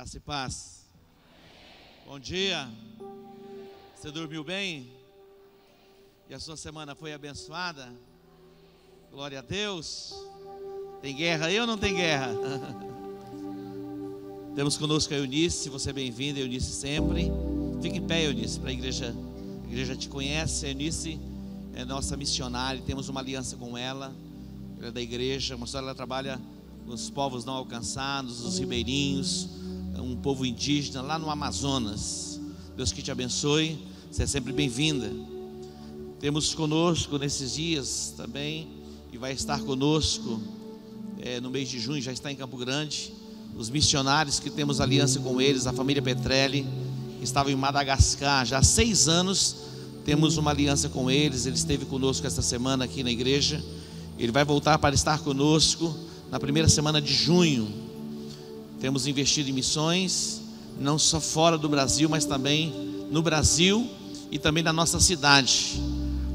Graça e paz. Bom dia. Você dormiu bem? E a sua semana foi abençoada? Glória a Deus. Tem guerra aí ou não tem guerra? Temos conosco a Eunice. Você é bem-vinda, Eunice, sempre. Fique em pé, Eunice, para a igreja te conhece. A Eunice é nossa missionária, temos uma aliança com ela. Ela é da igreja, mas ela trabalha com os povos não alcançados, os ribeirinhos, um povo indígena lá no Amazonas. Deus que te abençoe, você é sempre bem-vinda. Temos conosco nesses dias também, e vai estar conosco no mês de junho, já está em Campo Grande, os missionários que temos aliança com eles, a família Petrelli, que estava em Madagascar já há 6 anos, temos uma aliança com eles. Ele esteve conosco esta semana aqui na igreja, ele vai voltar para estar conosco na primeira semana de junho. Temos investido em missões, não só fora do Brasil, mas também no Brasil e também na nossa cidade.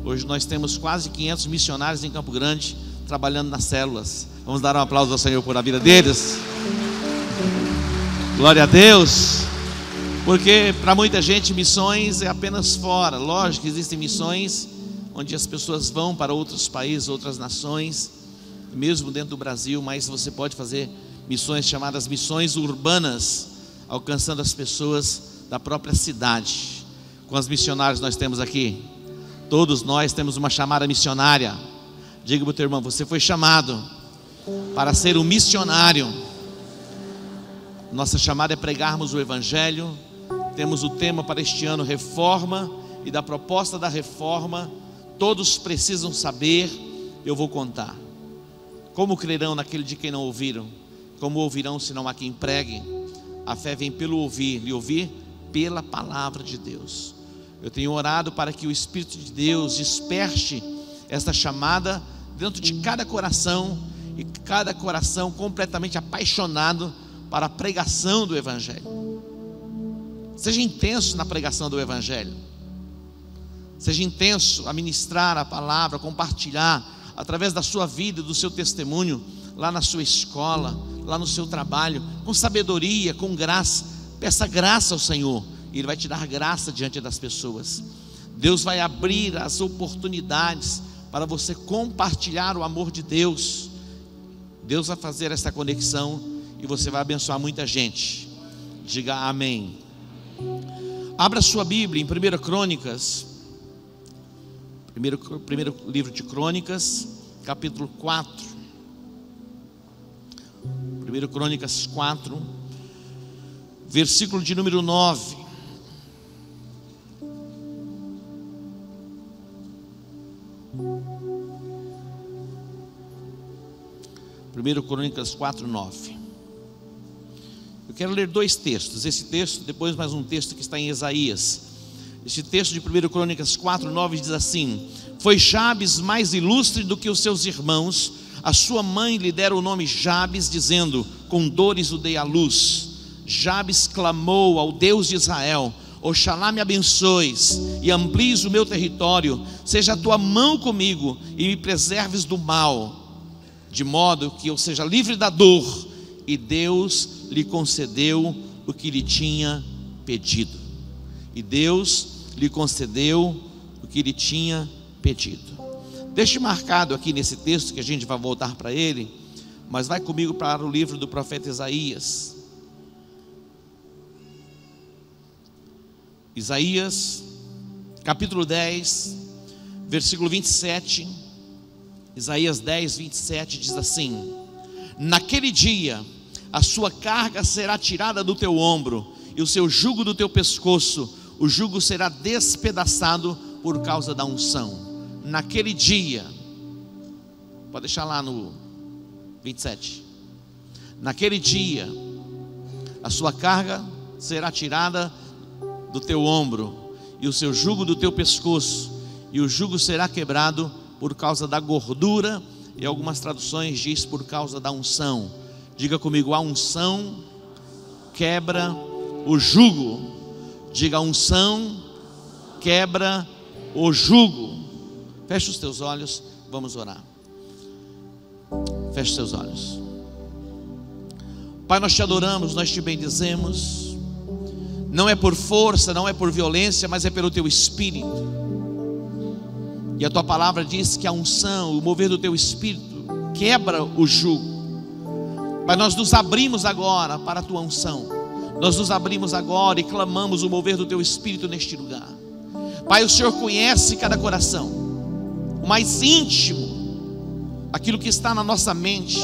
Hoje nós temos quase 500 missionários em Campo Grande, trabalhando nas células. Vamos dar um aplauso ao Senhor por a vida deles. Glória a Deus. Porque para muita gente missões é apenas fora. Lógico que existem missões onde as pessoas vão para outros países, outras nações, mesmo dentro do Brasil, mas você pode fazer missões chamadas missões urbanas, alcançando as pessoas da própria cidade. Quantos missionários nós temos aqui? Todos nós temos uma chamada missionária. Diga para o teu irmão, você foi chamado para ser um missionário. Nossa chamada é pregarmos o Evangelho. Temos o tema para este ano, reforma, e da proposta da reforma, todos precisam saber, eu vou contar. Como crerão naquele de quem não ouviram? Como ouvirão se não há quem pregue? A fé vem pelo ouvir, e ouvir pela palavra de Deus. Eu tenho orado para que o Espírito de Deus desperte esta chamada dentro de cada coração, e cada coração completamente apaixonado para a pregação do Evangelho. Seja intenso na pregação do Evangelho. Seja intenso a ministrar a palavra, a compartilhar através da sua vida, do seu testemunho, lá na sua escola, lá no seu trabalho, com sabedoria, com graça. Peça graça ao Senhor, e Ele vai te dar graça diante das pessoas. Deus vai abrir as oportunidades para você compartilhar o amor de Deus. Deus vai fazer essa conexão e você vai abençoar muita gente. Diga amém. Abra sua Bíblia em 1 Crônicas, primeiro livro de Crônicas, capítulo 4. 1 Crônicas 4, versículo de número 9. Primeiro Crônicas 4, 9. Eu quero ler 2 textos. Esse texto, depois mais um texto que está em Isaías. Este texto de 1 Crônicas 4, 9 diz assim: foi Jabes mais ilustre do que os seus irmãos. A sua mãe lhe dera o nome Jabes, dizendo: com dores o dei à luz. Jabes clamou ao Deus de Israel: Oxalá me abençoes e amplies o meu território. Seja a tua mão comigo e me preserves do mal, de modo que eu seja livre da dor. E Deus lhe concedeu o que lhe tinha pedido. E Deus lhe concedeu o que lhe tinha pedido. Deixe marcado aqui nesse texto, que a gente vai voltar para ele, mas vai comigo para o livro do profeta Isaías. Isaías, capítulo 10, versículo 27. Isaías 10, 27 diz assim: naquele dia a sua carga será tirada do teu ombro, e o seu jugo do teu pescoço. O jugo será despedaçado por causa da unção. Naquele dia, pode deixar lá no 27. Naquele dia a sua carga será tirada do teu ombro, e o seu jugo do teu pescoço, e o jugo será quebrado por causa da gordura, e algumas traduções diz por causa da unção. Diga comigo: a unção quebra o jugo. Diga: a unção quebra o jugo. Feche os teus olhos, vamos orar. Feche os teus olhos. Pai, nós te adoramos, nós te bendizemos. Não é por força, não é por violência, mas é pelo teu Espírito. E a tua palavra diz que a unção, o mover do teu Espírito quebra o jugo. Pai, nós nos abrimos agora para a tua unção. Nós nos abrimos agora e clamamos o mover do teu Espírito neste lugar. Pai, o Senhor conhece cada coração, o mais íntimo, aquilo que está na nossa mente.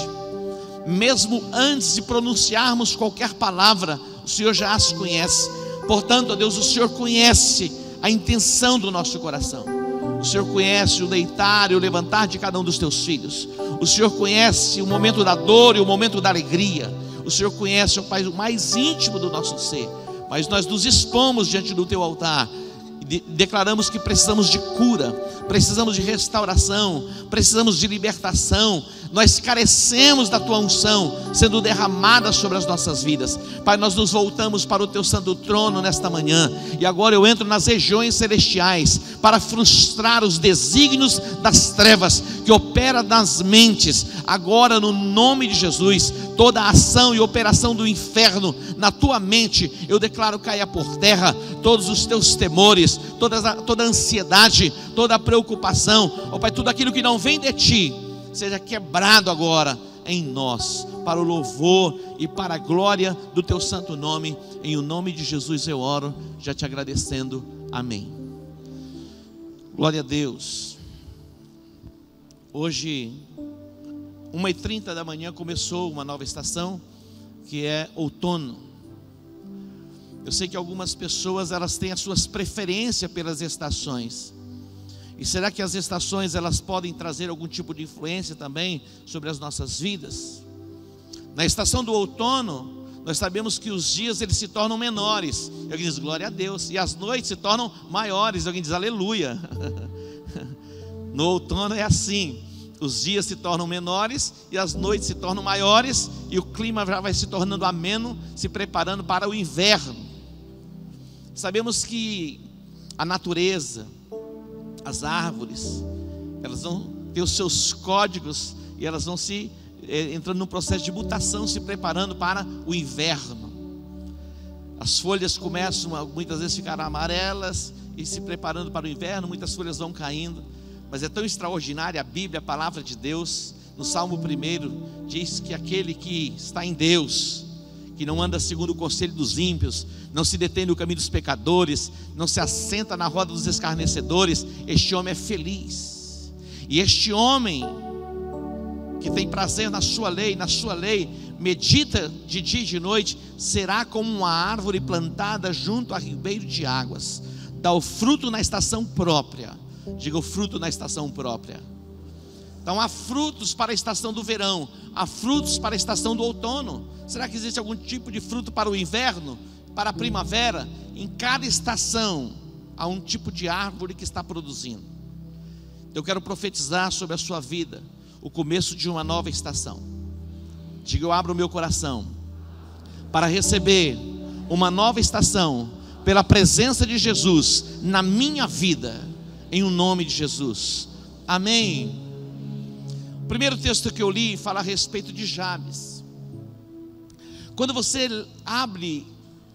Mesmo antes de pronunciarmos qualquer palavra, o Senhor já as conhece. Portanto, ó Deus, o Senhor conhece a intenção do nosso coração. O Senhor conhece o deitar e o levantar de cada um dos teus filhos. O Senhor conhece o momento da dor e o momento da alegria. O Senhor conhece, ó Pai, o mais íntimo do nosso ser. Mas nós nos expomos diante do teu altar e declaramos que precisamos de cura, precisamos de restauração, precisamos de libertação. Nós carecemos da tua unção sendo derramada sobre as nossas vidas. Pai, nós nos voltamos para o teu santo trono nesta manhã. E agora eu entro nas regiões celestiais para frustrar os desígnios das trevas que opera nas mentes. Agora, no nome de Jesus, toda a ação e operação do inferno na tua mente, eu declaro caia por terra. Todos os teus temores, toda a ansiedade, toda a preocupação, ó Pai, tudo aquilo que não vem de ti, seja quebrado agora em nós, para o louvor e para a glória do teu santo nome. Em o nome de Jesus eu oro, já te agradecendo, amém. Glória a Deus. Hoje 1h30 da manhã começou uma nova estação, que é outono. Eu sei que algumas pessoas, elas têm as suas preferências pelas estações. E será que as estações, elas podem trazer algum tipo de influência também sobre as nossas vidas? Na estação do outono, nós sabemos que os dias, eles se tornam menores. E alguém diz glória a Deus. E as noites se tornam maiores. E alguém diz aleluia. No outono é assim: os dias se tornam menores e as noites se tornam maiores, e o clima já vai se tornando ameno, se preparando para o inverno. Sabemos que a natureza, as árvores, elas vão ter os seus códigos e elas vão se entrando num processo de mutação, se preparando para o inverno. As folhas começam muitas vezes a ficar amarelas e se preparando para o inverno. Muitas folhas vão caindo, mas é tão extraordinária a Bíblia, a palavra de Deus. No Salmo 1 diz que aquele que está em Deus, que não anda segundo o conselho dos ímpios, não se detém no caminho dos pecadores, não se assenta na roda dos escarnecedores, este homem é feliz. E este homem que tem prazer na sua lei, medita de dia e de noite, será como uma árvore plantada junto a ribeiro de águas, dá o fruto na estação própria. Diga o fruto na estação própria. Então há frutos para a estação do verão, há frutos para a estação do outono. Será que existe algum tipo de fruto para o inverno, para a primavera? Em cada estação há um tipo de árvore que está produzindo. Eu quero profetizar sobre a sua vida o começo de uma nova estação. Diga, eu abro o meu coração para receber uma nova estação pela presença de Jesus na minha vida, em o nome de Jesus, amém. O primeiro texto que eu li fala a respeito de Jabes. Quando você abre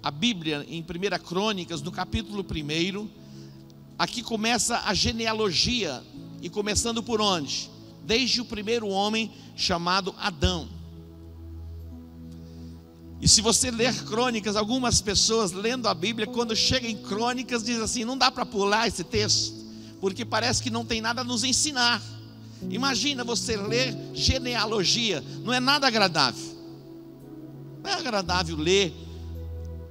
a Bíblia em 1 Crônicas, no capítulo 1, aqui começa a genealogia, e começando por onde? Desde o primeiro homem chamado Adão. E se você ler Crônicas, algumas pessoas lendo a Bíblia, quando chega em Crônicas, diz assim, não dá para pular esse texto, porque parece que não tem nada a nos ensinar. Imagina você ler genealogia, não é nada agradável. Não é agradável ler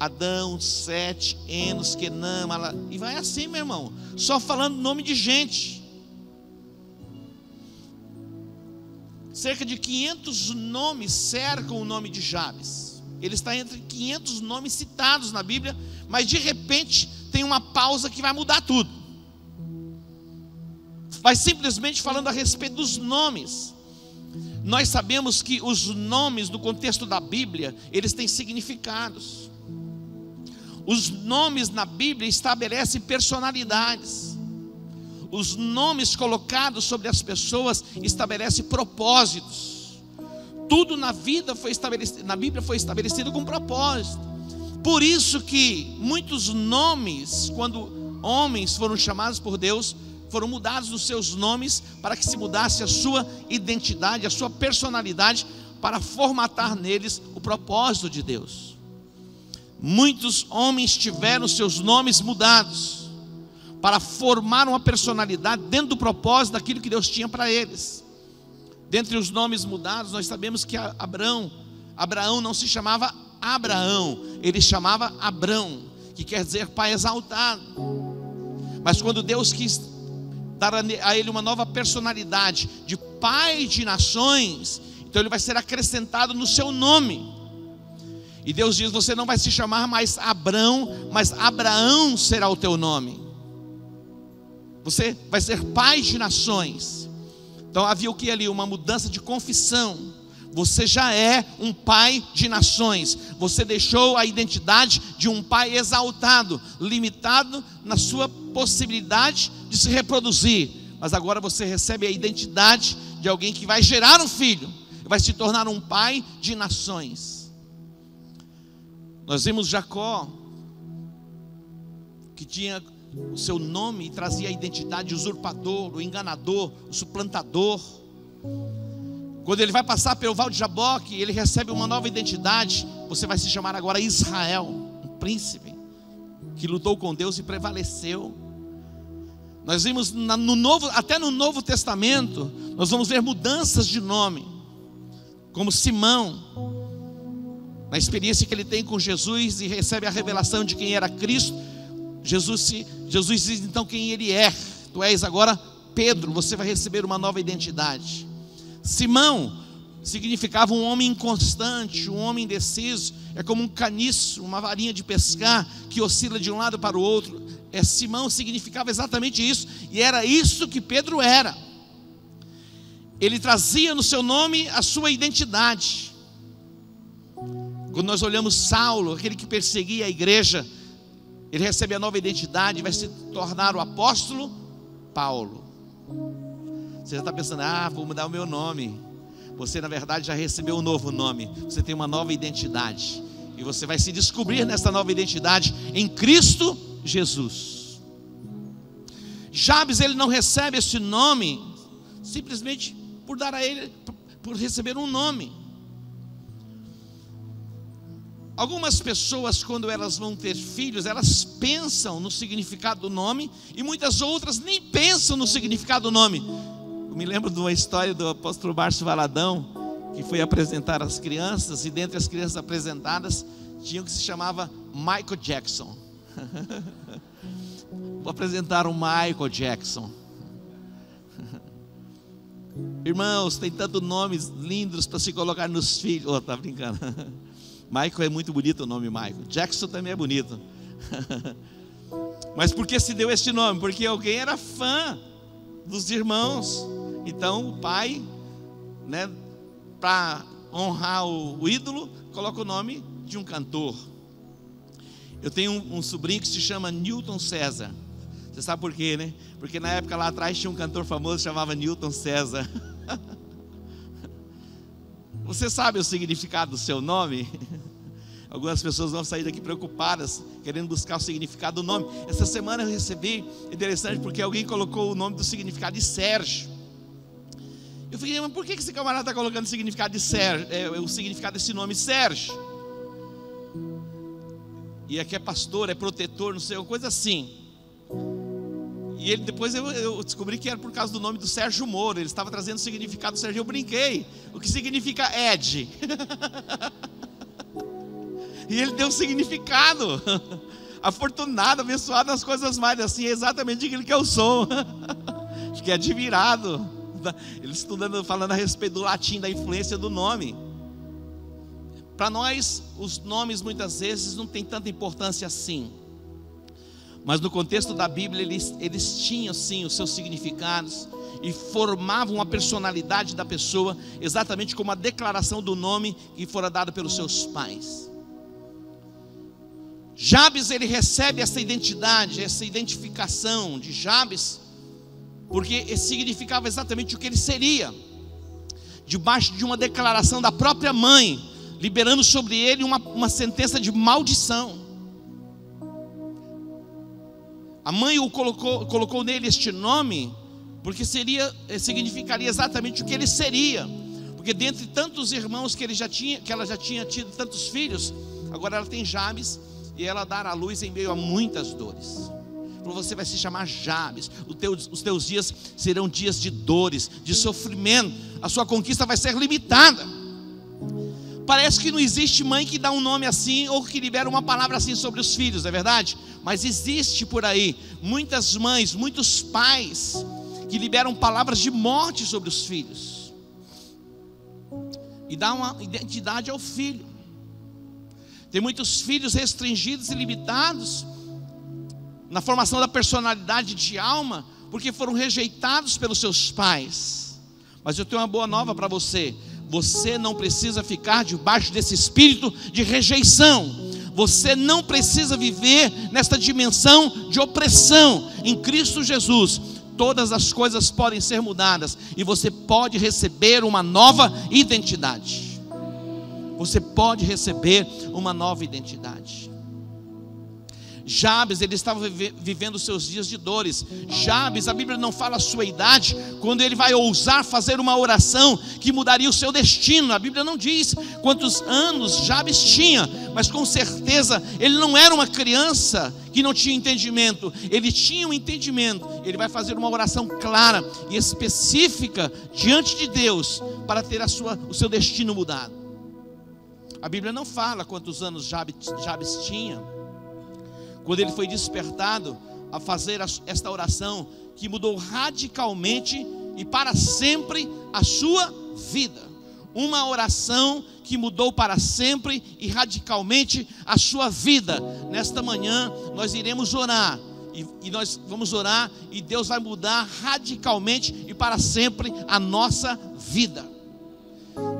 Adão, Sete, Enos, Quenã, e vai assim, meu irmão, só falando nome de gente. Cerca de 500 nomes cercam o nome de Jabes. Ele está entre 500 nomes citados na Bíblia, mas de repente tem uma pausa que vai mudar tudo. Vai simplesmente falando a respeito dos nomes. Nós sabemos que os nomes no contexto da Bíblia, eles têm significados. Os nomes na Bíblia estabelecem personalidades. Os nomes colocados sobre as pessoas estabelecem propósitos. Tudo na vida foi estabelecido, na Bíblia foi estabelecido com propósito. Por isso que muitos nomes, quando homens foram chamados por Deus, foram mudados os seus nomes para que se mudasse a sua identidade, a sua personalidade, para formatar neles o propósito de Deus. Muitos homens tiveram seus nomes mudados para formar uma personalidade dentro do propósito daquilo que Deus tinha para eles. Dentre os nomes mudados, nós sabemos que Abraão não se chamava Abraão, ele chamava Abrão, que quer dizer pai exaltado. Mas quando Deus quis dar a ele uma nova personalidade de pai de nações, então ele vai ser acrescentado no seu nome. E Deus diz: você não vai se chamar mais Abrão, mas Abraão será o teu nome. Você vai ser pai de nações. Então havia o que ali? Uma mudança de confissão. Você já é um pai de nações. Você deixou a identidade de um pai exaltado, limitado na sua possibilidade de se reproduzir. Mas agora você recebe a identidade de alguém que vai gerar um filho, vai se tornar um pai de nações. Nós vimos Jacó, que tinha o seu nome e trazia a identidade de usurpador, o enganador, o suplantador. Quando ele vai passar pelo Val de Jaboque, ele recebe uma nova identidade. Você vai se chamar agora Israel, um príncipe que lutou com Deus e prevaleceu. Nós vimos até no Novo Testamento, nós vamos ver mudanças de nome, como Simão, na experiência que ele tem com Jesus e recebe a revelação de quem era Cristo. Jesus diz então quem ele é: tu és agora Pedro, você vai receber uma nova identidade. Simão significava um homem inconstante, um homem indeciso. É como um caniço, uma varinha de pescar que oscila de um lado para o outro. Simão significava exatamente isso, e era isso que Pedro era. Ele trazia no seu nome a sua identidade. Quando nós olhamos Saulo, aquele que perseguia a igreja, ele recebe a nova identidade e vai se tornar o apóstolo Paulo. Você já está pensando: vou mudar o meu nome. Você na verdade já recebeu um novo nome. Você tem uma nova identidade, e você vai se descobrir nessa nova identidade em Cristo Jesus. Jabes, ele não recebe esse nome simplesmente por dar a ele, por receber um nome. Algumas pessoas, quando elas vão ter filhos, elas pensam no significado do nome, e muitas outras nem pensam no significado do nome. Eu me lembro de uma história do apóstolo Márcio Valadão, que foi apresentar as crianças, e dentre as crianças apresentadas tinha um que se chamava Michael Jackson. Vou apresentar o Michael Jackson. Irmãos, tem tantos nomes lindos para se colocar nos filhos. Tá brincando. Michael é muito bonito o nome Michael. Jackson também é bonito. Mas por que se deu este nome? Porque alguém era fã dos irmãos. Então o pai, para honrar o ídolo, coloca o nome de um cantor. Eu tenho um sobrinho que se chama Newton César. Você sabe por quê, né? Porque na época lá atrás tinha um cantor famoso que chamava Newton César. Você sabe o significado do seu nome? Algumas pessoas vão sair daqui preocupadas, querendo buscar o significado do nome. Essa semana eu recebi, interessante, porque alguém colocou o nome do significado de Sérgio. Eu falei: mas por que esse camarada está colocando o significado de Sérgio, o significado desse nome Sérgio? E aqui é pastor, é protetor, não sei, uma coisa assim. E ele, depois eu descobri que era por causa do nome do Sérgio Moro. Ele estava trazendo o significado do Sérgio. Eu brinquei: o que significa Ed? E ele deu um significado: afortunado, abençoado nas coisas mais. Assim, é exatamente aquilo que eu sou. Acho que é admirado. Ele estudando, falando a respeito do latim, da influência do nome. Para nós, os nomes muitas vezes não têm tanta importância assim. Mas no contexto da Bíblia, eles tinham sim os seus significados e formavam a personalidade da pessoa, exatamente como a declaração do nome que fora dado pelos seus pais. Jabes, ele recebe essa identidade, essa identificação de Jabes, porque significava exatamente o que ele seria. debaixo de uma declaração da própria mãe, liberando sobre ele uma sentença de maldição. A mãe o colocou nele este nome, porque significaria exatamente o que ele seria. Porque dentre tantos irmãos que ela já tinha tido, tantos filhos, agora ela tem Jabes, e ela dará à luz em meio a muitas dores. Você vai se chamar Jabes. Os teus dias serão dias de dores, de sofrimento. A sua conquista vai ser limitada. Parece que não existe mãe que dá um nome assim, ou que libera uma palavra assim sobre os filhos, é verdade? Mas existe por aí muitas mães, muitos pais que liberam palavras de morte sobre os filhos, e dá uma identidade ao filho. Tem muitos filhos restringidos e limitados na formação da personalidade de alma, porque foram rejeitados pelos seus pais. Mas eu tenho uma boa nova para você: você não precisa ficar debaixo desse espírito de rejeição. Você não precisa viver nesta dimensão de opressão. Em Cristo Jesus, todas as coisas podem ser mudadas, e você pode receber uma nova identidade. Você pode receber uma nova identidade. Jabes, ele estava vivendo seus dias de dores. Jabes, a Bíblia não fala a sua idade, quando ele vai ousar fazer uma oração que mudaria o seu destino. A Bíblia não diz quantos anos Jabes tinha, mas com certeza ele não era uma criança que não tinha entendimento. Ele tinha um entendimento. Ele vai fazer uma oração clara e específica diante de Deus, para ter o seu destino mudado. A Bíblia não fala quantos anos Jabes tinha, quando ele foi despertado a fazer esta oração que mudou radicalmente e para sempre a sua vida. Uma oração que mudou para sempre e radicalmente a sua vida. Nesta manhã nós iremos orar, e nós vamos orar, e Deus vai mudar radicalmente e para sempre a nossa vida.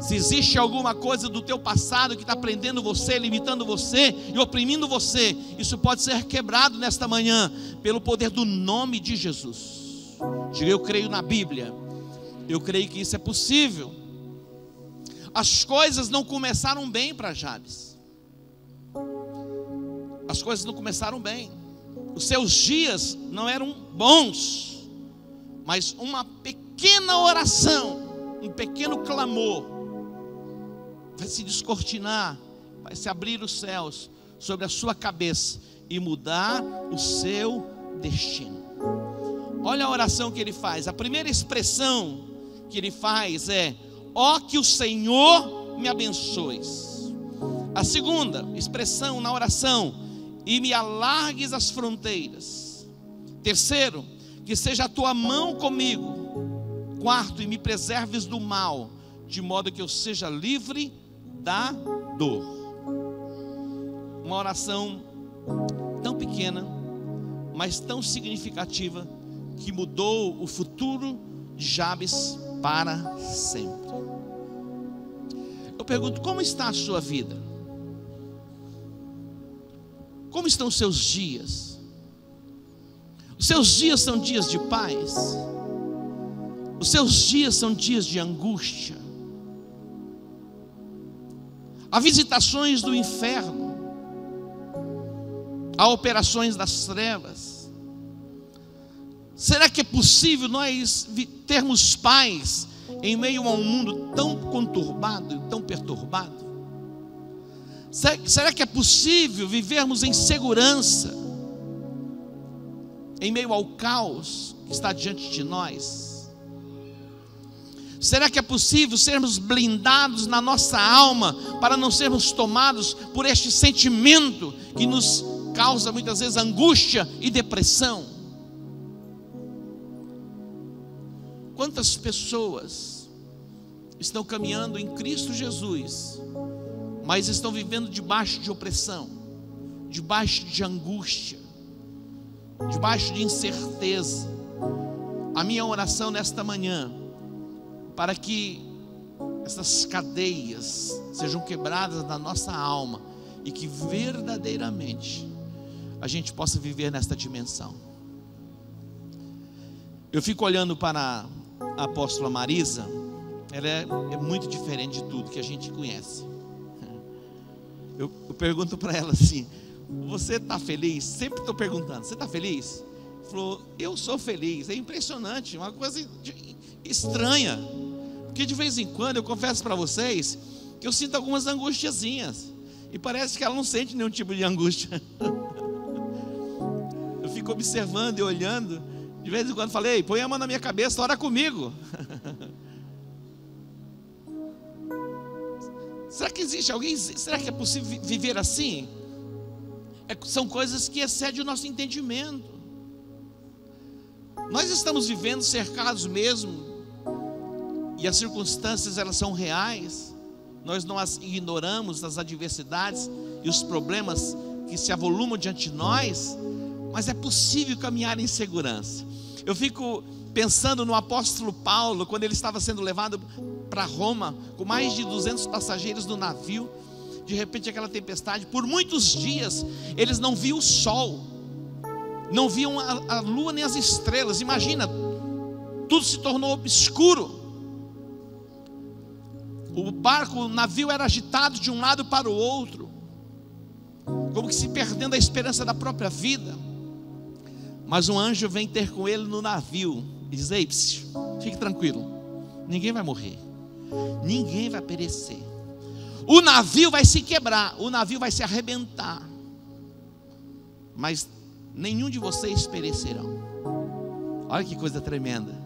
Se existe alguma coisa do teu passado que está prendendo você, limitando você e oprimindo você, isso pode ser quebrado nesta manhã, pelo poder do nome de Jesus. Diga: eu creio na Bíblia, eu creio que isso é possível. As coisas não começaram bem para Jabes. As coisas não começaram bem. Os seus dias não eram bons, mas uma pequena oração, um pequeno clamor, vai se descortinar, vai se abrir os céus sobre a sua cabeça e mudar o seu destino. Olha a oração que ele faz. A primeira expressão que ele faz é: ó, que o Senhor me abençoe. A segunda expressão na oração: e me alargues as fronteiras. Terceiro: que seja a tua mão comigo. Quarto: e me preserves do mal, de modo que eu seja livre da dor. Uma oração tão pequena, mas tão significativa, que mudou o futuro de Jabes para sempre. Eu pergunto: como está a sua vida? Como estão os seus dias? Os seus dias são dias de paz? Os seus dias são dias de angústia? Há visitações do inferno, há operações das trevas. Será que é possível nós termos paz em meio a um mundo tão conturbado e tão perturbado? Será que é possível vivermos em segurança em meio ao caos que está diante de nós? Será que é possível sermos blindados na nossa alma para não sermos tomados por este sentimento que nos causa muitas vezes angústia e depressão? Quantas pessoas estão caminhando em Cristo Jesus, mas estão vivendo debaixo de opressão, debaixo de angústia, debaixo de incerteza? A minha oração nesta manhã, para que essas cadeias sejam quebradas na nossa alma, e que verdadeiramente a gente possa viver nesta dimensão. Eu fico olhando para a apóstola Marisa, ela é muito diferente de tudo que a gente conhece. Eu pergunto para ela assim: você está feliz? Sempre estou perguntando: você está feliz? Ela falou: eu sou feliz. É impressionante, uma coisa estranha, porque de vez em quando eu confesso para vocês que eu sinto algumas angustiazinhas, e parece que ela não sente nenhum tipo de angústia. Eu fico observando e olhando, de vez em quando falei: põe a mão na minha cabeça, ora comigo. Será que existe alguém? Será que é possível viver assim? São coisas que excedem o nosso entendimento. Nós estamos vivendo cercados mesmo, e as circunstâncias elas são reais. Nós não as ignoramos, as adversidades e os problemas que se avolumam diante de nós, mas é possível caminhar em segurança. Eu fico pensando no apóstolo Paulo, quando ele estava sendo levado para Roma, com mais de 200 passageiros no navio. De repente aquela tempestade, por muitos dias eles não viam o sol, não viam a lua nem as estrelas. Imagina, tudo se tornou escuro. O barco, o navio era agitado de um lado para o outro, como que se perdendo a esperança da própria vida. Mas um anjo vem ter com ele no navio e diz: ei, fique tranquilo, ninguém vai morrer, ninguém vai perecer. O navio vai se quebrar, o navio vai se arrebentar, mas nenhum de vocês perecerão. Olha que coisa tremenda.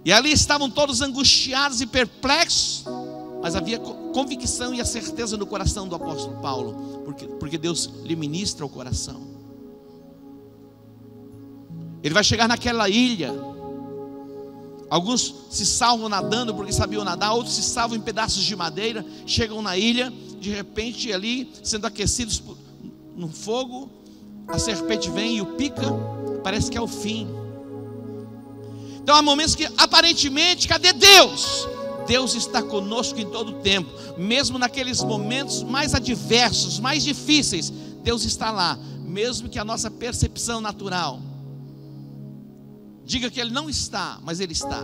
E ali estavam todos angustiados e perplexos, mas havia convicção e a certeza no coração do apóstolo Paulo, porque Deus lhe ministra o coração. Ele vai chegar naquela ilha. Alguns se salvam nadando porque sabiam nadar, outros se salvam em pedaços de madeira. Chegam na ilha, de repente ali, sendo aquecidos no fogo, a serpente vem e o pica. Parece que é o fim. Então há momentos que aparentemente, cadê Deus? Deus está conosco em todo o tempo, mesmo naqueles momentos mais adversos, mais difíceis. Deus está lá, mesmo que a nossa percepção natural diga que Ele não está, mas Ele está.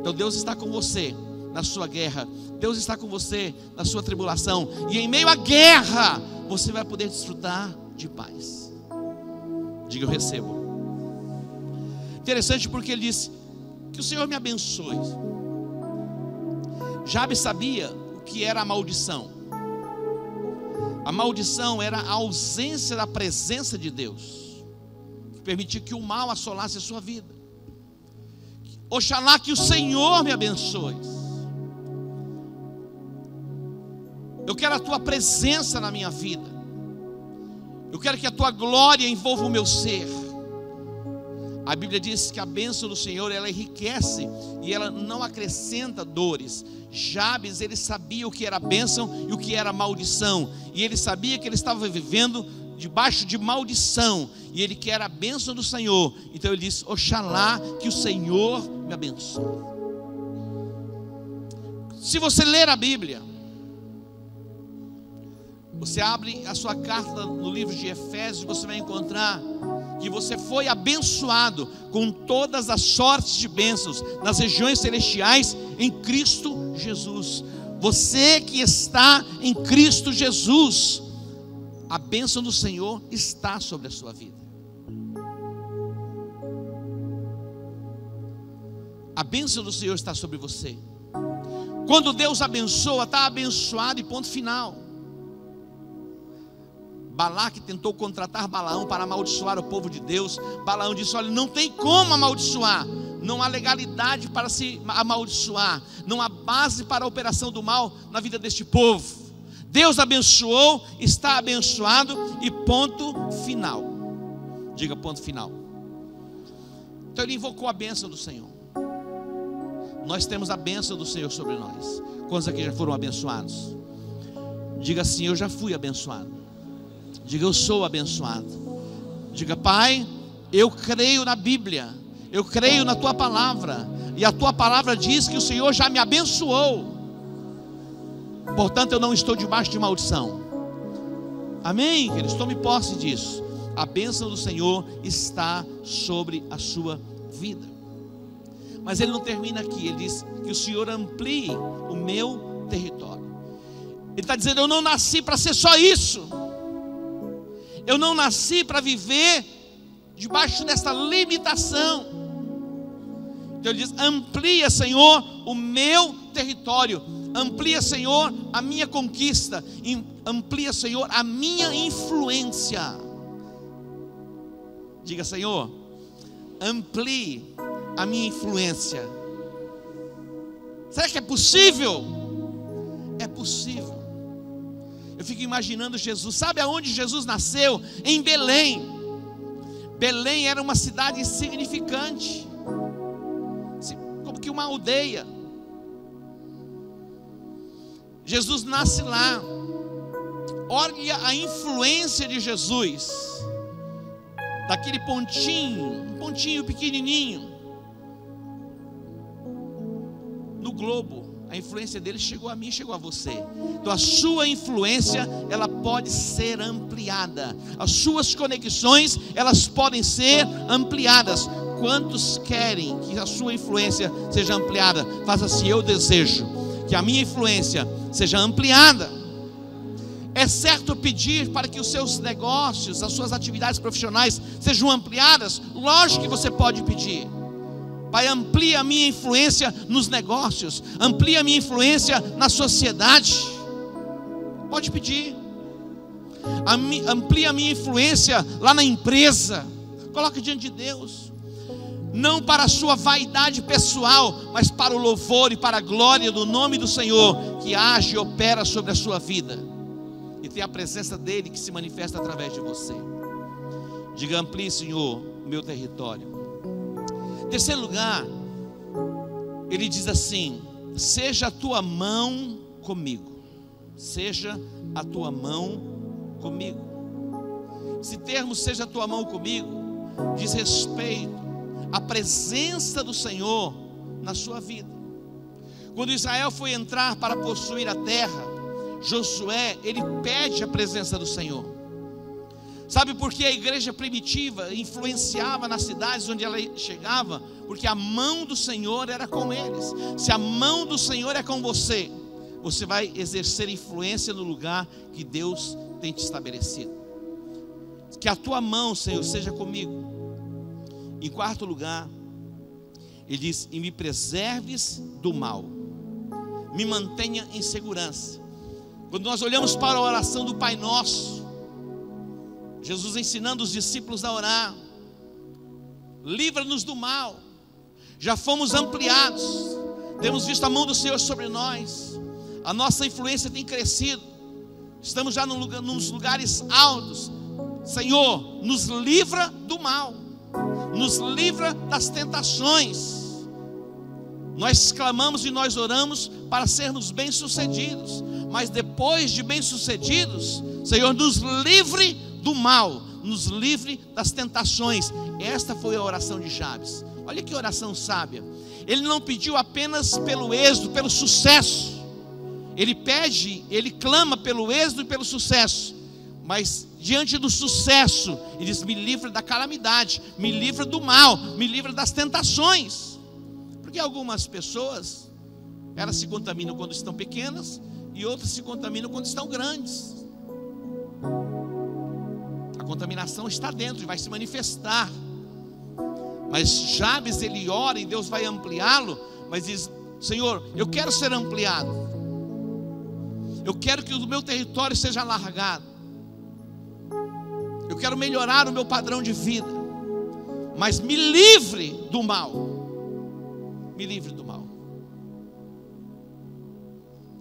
Então Deus está com você na sua guerra, Deus está com você na sua tribulação, e em meio à guerra você vai poder desfrutar de paz. Diga: eu recebo. Interessante, porque ele disse: que o Senhor me abençoe. Jabes sabia o que era a maldição. A maldição era a ausência da presença de Deus, que permitia que o mal assolasse a sua vida. Oxalá que o Senhor me abençoe. Eu quero a tua presença na minha vida. Eu quero que a tua glória envolva o meu ser. A Bíblia diz que a bênção do Senhor, ela enriquece e ela não acrescenta dores. Jabes, ele sabia o que era bênção e o que era maldição, e ele sabia que ele estava vivendo debaixo de maldição, e ele quer a bênção do Senhor. Então ele disse: oxalá que o Senhor me abençoe. Se você ler a Bíblia, você abre a sua carta no livro de Efésios, você vai encontrar que você foi abençoado com todas as sortes de bênçãos nas regiões celestiais em Cristo Jesus. Você que está em Cristo Jesus, a bênção do Senhor está sobre a sua vida. A bênção do Senhor está sobre você. Quando Deus abençoa, está abençoado e ponto final. Balaque tentou contratar Balaão para amaldiçoar o povo de Deus. Balaão disse: olha, não tem como amaldiçoar, não há legalidade para se amaldiçoar, não há base para a operação do mal na vida deste povo. Deus abençoou, está abençoado e ponto final. Diga: ponto final. Então ele invocou a bênção do Senhor. Nós temos a bênção do Senhor sobre nós. Quantos aqui já foram abençoados? Diga assim: eu já fui abençoado. Diga: eu sou abençoado. Diga: Pai, eu creio na Bíblia, eu creio na Tua palavra, e a Tua palavra diz que o Senhor já me abençoou, portanto eu não estou debaixo de maldição. Amém, queridos? Tome posse disso. A bênção do Senhor está sobre a sua vida. Mas ele não termina aqui, ele diz que o Senhor amplie o meu território. Ele está dizendo: eu não nasci para ser só isso. Eu não nasci para viver debaixo dessa limitação. Então ele diz: amplia, Senhor, o meu território. Amplia, Senhor, a minha conquista. Amplia, Senhor, a minha influência. Diga: Senhor, amplie a minha influência. Será que é possível? É possível. Eu fico imaginando Jesus. Sabe aonde Jesus nasceu? Em Belém. Belém era uma cidade insignificante, como que uma aldeia. Jesus nasce lá. Olha a influência de Jesus, daquele pontinho, um pontinho pequenininho no globo. A influência dele chegou a mim, chegou a você. Então a sua influência, ela pode ser ampliada. As suas conexões, elas podem ser ampliadas. Quantos querem que a sua influência seja ampliada? Faça assim: eu desejo que a minha influência seja ampliada. É certo pedir para que os seus negócios, as suas atividades profissionais sejam ampliadas? Lógico que você pode pedir. Pai, amplia a minha influência nos negócios, amplia a minha influência na sociedade. Pode pedir. Amplia a minha influência lá na empresa. Coloque diante de Deus. Não para a sua vaidade pessoal, mas para o louvor e para a glória do nome do Senhor, que age e opera sobre a sua vida. E tem a presença dele que se manifesta através de você. Diga: amplie, Senhor, o meu território. Terceiro lugar, ele diz assim: seja a tua mão comigo. Seja a tua mão comigo. Esse termo, seja a tua mão comigo, diz respeito à presença do Senhor na sua vida. Quando Israel foi entrar para possuir a terra, Josué, ele pede a presença do Senhor. Sabe por que a igreja primitiva influenciava nas cidades onde ela chegava? Porque a mão do Senhor era com eles. Se a mão do Senhor é com você, você vai exercer influência no lugar que Deus tem te estabelecido. Que a tua mão, Senhor, seja comigo. Em quarto lugar, ele diz: e me preserves do mal, me mantenha em segurança. Quando nós olhamos para a oração do Pai Nosso, Jesus ensinando os discípulos a orar: livra-nos do mal. Já fomos ampliados, temos visto a mão do Senhor sobre nós, a nossa influência tem crescido, estamos já nos lugares altos. Senhor, nos livra do mal, nos livra das tentações. Nós clamamos e nós oramos para sermos bem-sucedidos, mas depois de bem-sucedidos, Senhor, nos livre do mal, nos livre das tentações. Esta foi a oração de Jabes. Olha que oração sábia. Ele não pediu apenas pelo êxito, pelo sucesso. Ele pede, ele clama pelo êxito e pelo sucesso. Mas diante do sucesso, ele diz: me livra da calamidade, me livra do mal, me livra das tentações. Porque algumas pessoas, elas se contaminam quando estão pequenas, e outras se contaminam quando estão grandes. A contaminação está dentro e vai se manifestar. Mas Jabes, ele ora e Deus vai ampliá-lo, mas diz: Senhor, eu quero ser ampliado, eu quero que o meu território seja alargado, eu quero melhorar o meu padrão de vida, mas me livre do mal, me livre do mal.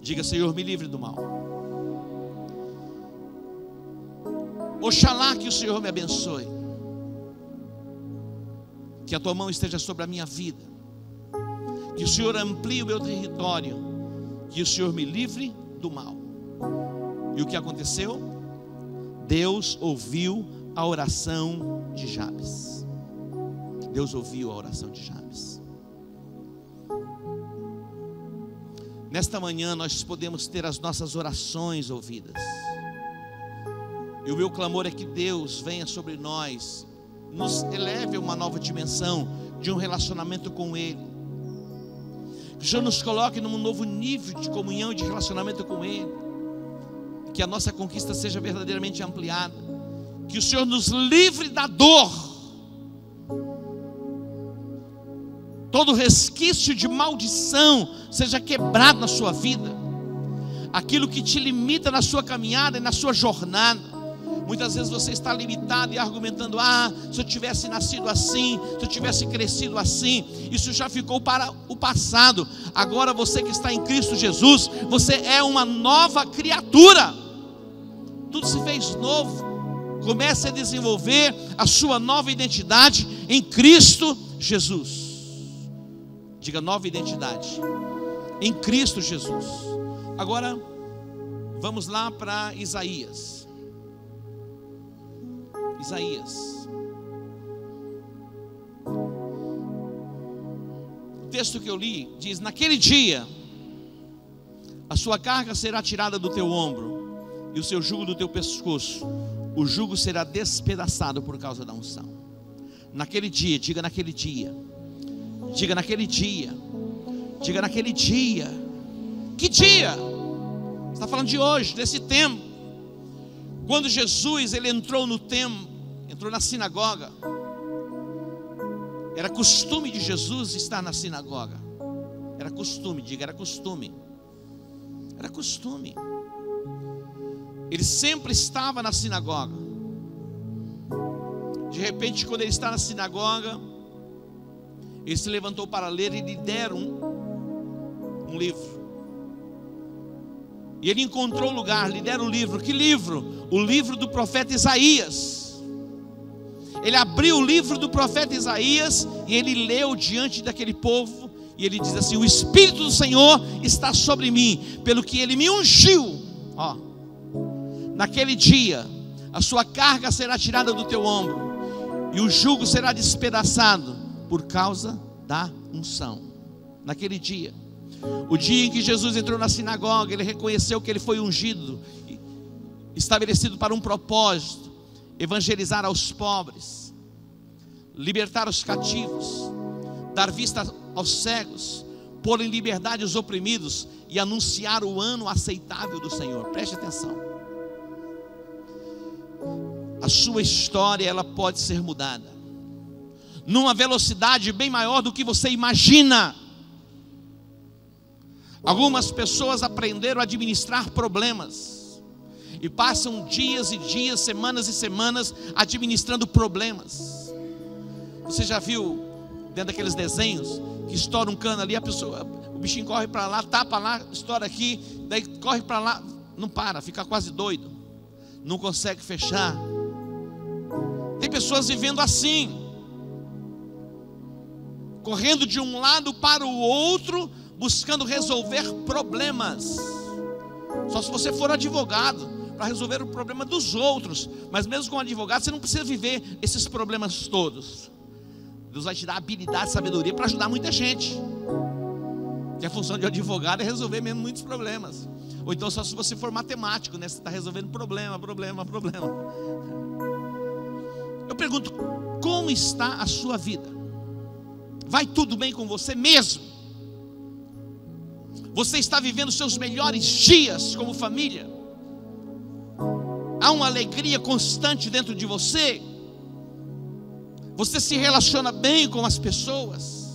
Diga: Senhor, me livre do mal. Oxalá que o Senhor me abençoe, que a tua mão esteja sobre a minha vida, que o Senhor amplie o meu território, que o Senhor me livre do mal. E o que aconteceu? Deus ouviu a oração de Jabes. Deus ouviu a oração de Jabes. Nesta manhã nós podemos ter as nossas orações ouvidas. E o meu clamor é que Deus venha sobre nós, nos eleve a uma nova dimensão de um relacionamento com Ele. Que o Senhor nos coloque num novo nível de comunhão e de relacionamento com Ele. Que a nossa conquista seja verdadeiramente ampliada. Que o Senhor nos livre da dor. Todo resquício de maldição seja quebrado na sua vida. Aquilo que te limita na sua caminhada e na sua jornada. Muitas vezes você está limitado e argumentando: se eu tivesse nascido assim, se eu tivesse crescido assim, isso já ficou para o passado. Agora você que está em Cristo Jesus, você é uma nova criatura. Tudo se fez novo. Comece a desenvolver a sua nova identidade em Cristo Jesus. Diga: nova identidade em Cristo Jesus. Agora vamos lá para Isaías. O texto que eu li diz: naquele dia a sua carga será tirada do teu ombro e o seu jugo do teu pescoço. O jugo será despedaçado por causa da unção. Naquele dia, diga naquele dia. Diga naquele dia. Diga naquele dia. Que dia? Você está falando de hoje, desse tempo. Quando Jesus ele entrou no templo, entrou na sinagoga. Era costume de Jesus estar na sinagoga. Era costume, diga, era costume. Era costume. Ele sempre estava na sinagoga. De repente, quando ele está na sinagoga, ele se levantou para ler e lhe deram um livro. E ele encontrou um lugar, lhe deram um livro. Que livro? O livro do profeta Isaías. Ele abriu o livro do profeta Isaías e ele leu diante daquele povo. E ele diz assim: o Espírito do Senhor está sobre mim, pelo que ele me ungiu. Naquele dia a sua carga será tirada do teu ombro e o jugo será despedaçado por causa da unção. Naquele dia, o dia em que Jesus entrou na sinagoga, ele reconheceu que ele foi ungido, estabelecido para um propósito: evangelizar aos pobres, libertar os cativos, dar vista aos cegos, pôr em liberdade os oprimidos e anunciar o ano aceitável do Senhor. Preste atenção. A sua história, ela pode ser mudada numa velocidade bem maior do que você imagina. Algumas pessoas aprenderam a administrar problemas e passam dias e dias, semanas e semanas administrando problemas. Você já viu dentro daqueles desenhos que estoura um cano ali, a pessoa, o bichinho corre para lá, tapa lá, estoura aqui, daí corre para lá, não para, fica quase doido, não consegue fechar. Tem pessoas vivendo assim, correndo de um lado para o outro, buscando resolver problemas. Só se você for advogado para resolver o problema dos outros. Mas mesmo como advogado, você não precisa viver esses problemas todos. Deus vai te dar habilidade e sabedoria para ajudar muita gente. Que a função de advogado é resolver mesmo muitos problemas. Ou então só se você for matemático, né? Você está resolvendo problema. Eu pergunto: como está a sua vida? Vai tudo bem com você mesmo? Você está vivendo seus melhores dias como família? Há uma alegria constante dentro de você? Você se relaciona bem com as pessoas?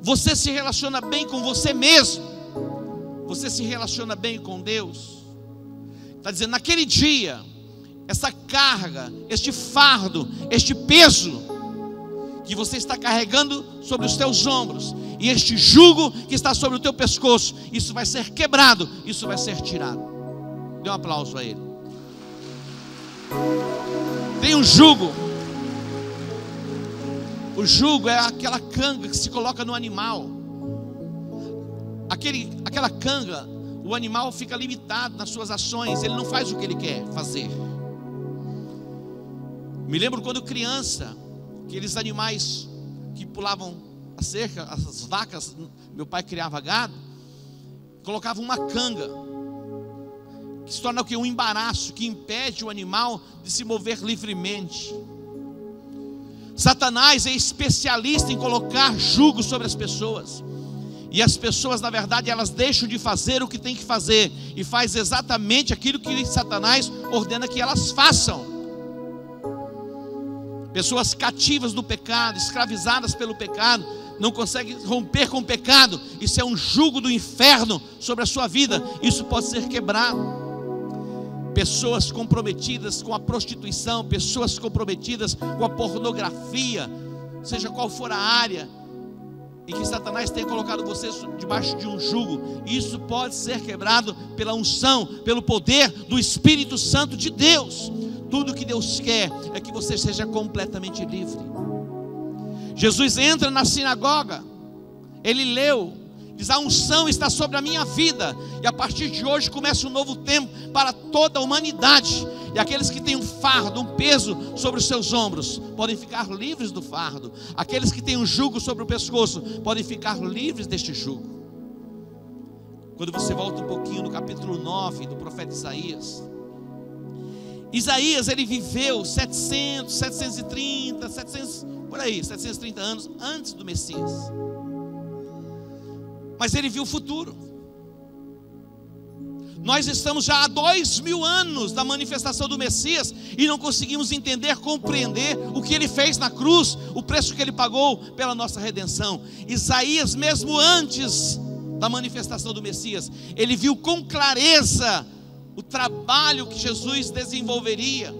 Você se relaciona bem com você mesmo? Você se relaciona bem com Deus? Está dizendo, naquele dia, essa carga, este fardo, este peso que você está carregando sobre os teus ombros, e este jugo que está sobre o teu pescoço, isso vai ser quebrado, isso vai ser tirado. Dê um aplauso a ele. Tem um jugo. O jugo é aquela canga que se coloca no animal. Aquela canga, o animal fica limitado nas suas ações, ele não faz o que ele quer fazer. Me lembro quando criança, aqueles animais que pulavam a cerca, as vacas, meu pai criava gado, colocava uma canga, que se torna o quê? Um embaraço, que impede o animal de se mover livremente. Satanás é especialista em colocar jugo sobre as pessoas. E as pessoas, na verdade, elas deixam de fazer o que tem que fazer e faz exatamente aquilo que Satanás ordena que elas façam. Pessoas cativas do pecado, escravizadas pelo pecado, não conseguem romper com o pecado. Isso é um jugo do inferno sobre a sua vida. Isso pode ser quebrado. Pessoas comprometidas com a prostituição, pessoas comprometidas com a pornografia, seja qual for a área em que Satanás tenha colocado você debaixo de um jugo, isso pode ser quebrado pela unção, pelo poder do Espírito Santo de Deus. Tudo que Deus quer é que você seja completamente livre. Jesus entra na sinagoga, ele leu, diz: a unção está sobre a minha vida, e a partir de hoje começa um novo tempo para toda a humanidade. E aqueles que têm um fardo, um peso sobre os seus ombros, podem ficar livres do fardo. Aqueles que têm um jugo sobre o pescoço, podem ficar livres deste jugo. Quando você volta um pouquinho no capítulo 9 do profeta Isaías, ele viveu 730 anos antes do Messias. Mas ele viu o futuro. Nós estamos já há 2000 anos da manifestação do Messias e não conseguimos entender, compreender o que ele fez na cruz, o preço que ele pagou pela nossa redenção. Isaías, mesmo antes da manifestação do Messias, ele viu com clareza o trabalho que Jesus desenvolveria,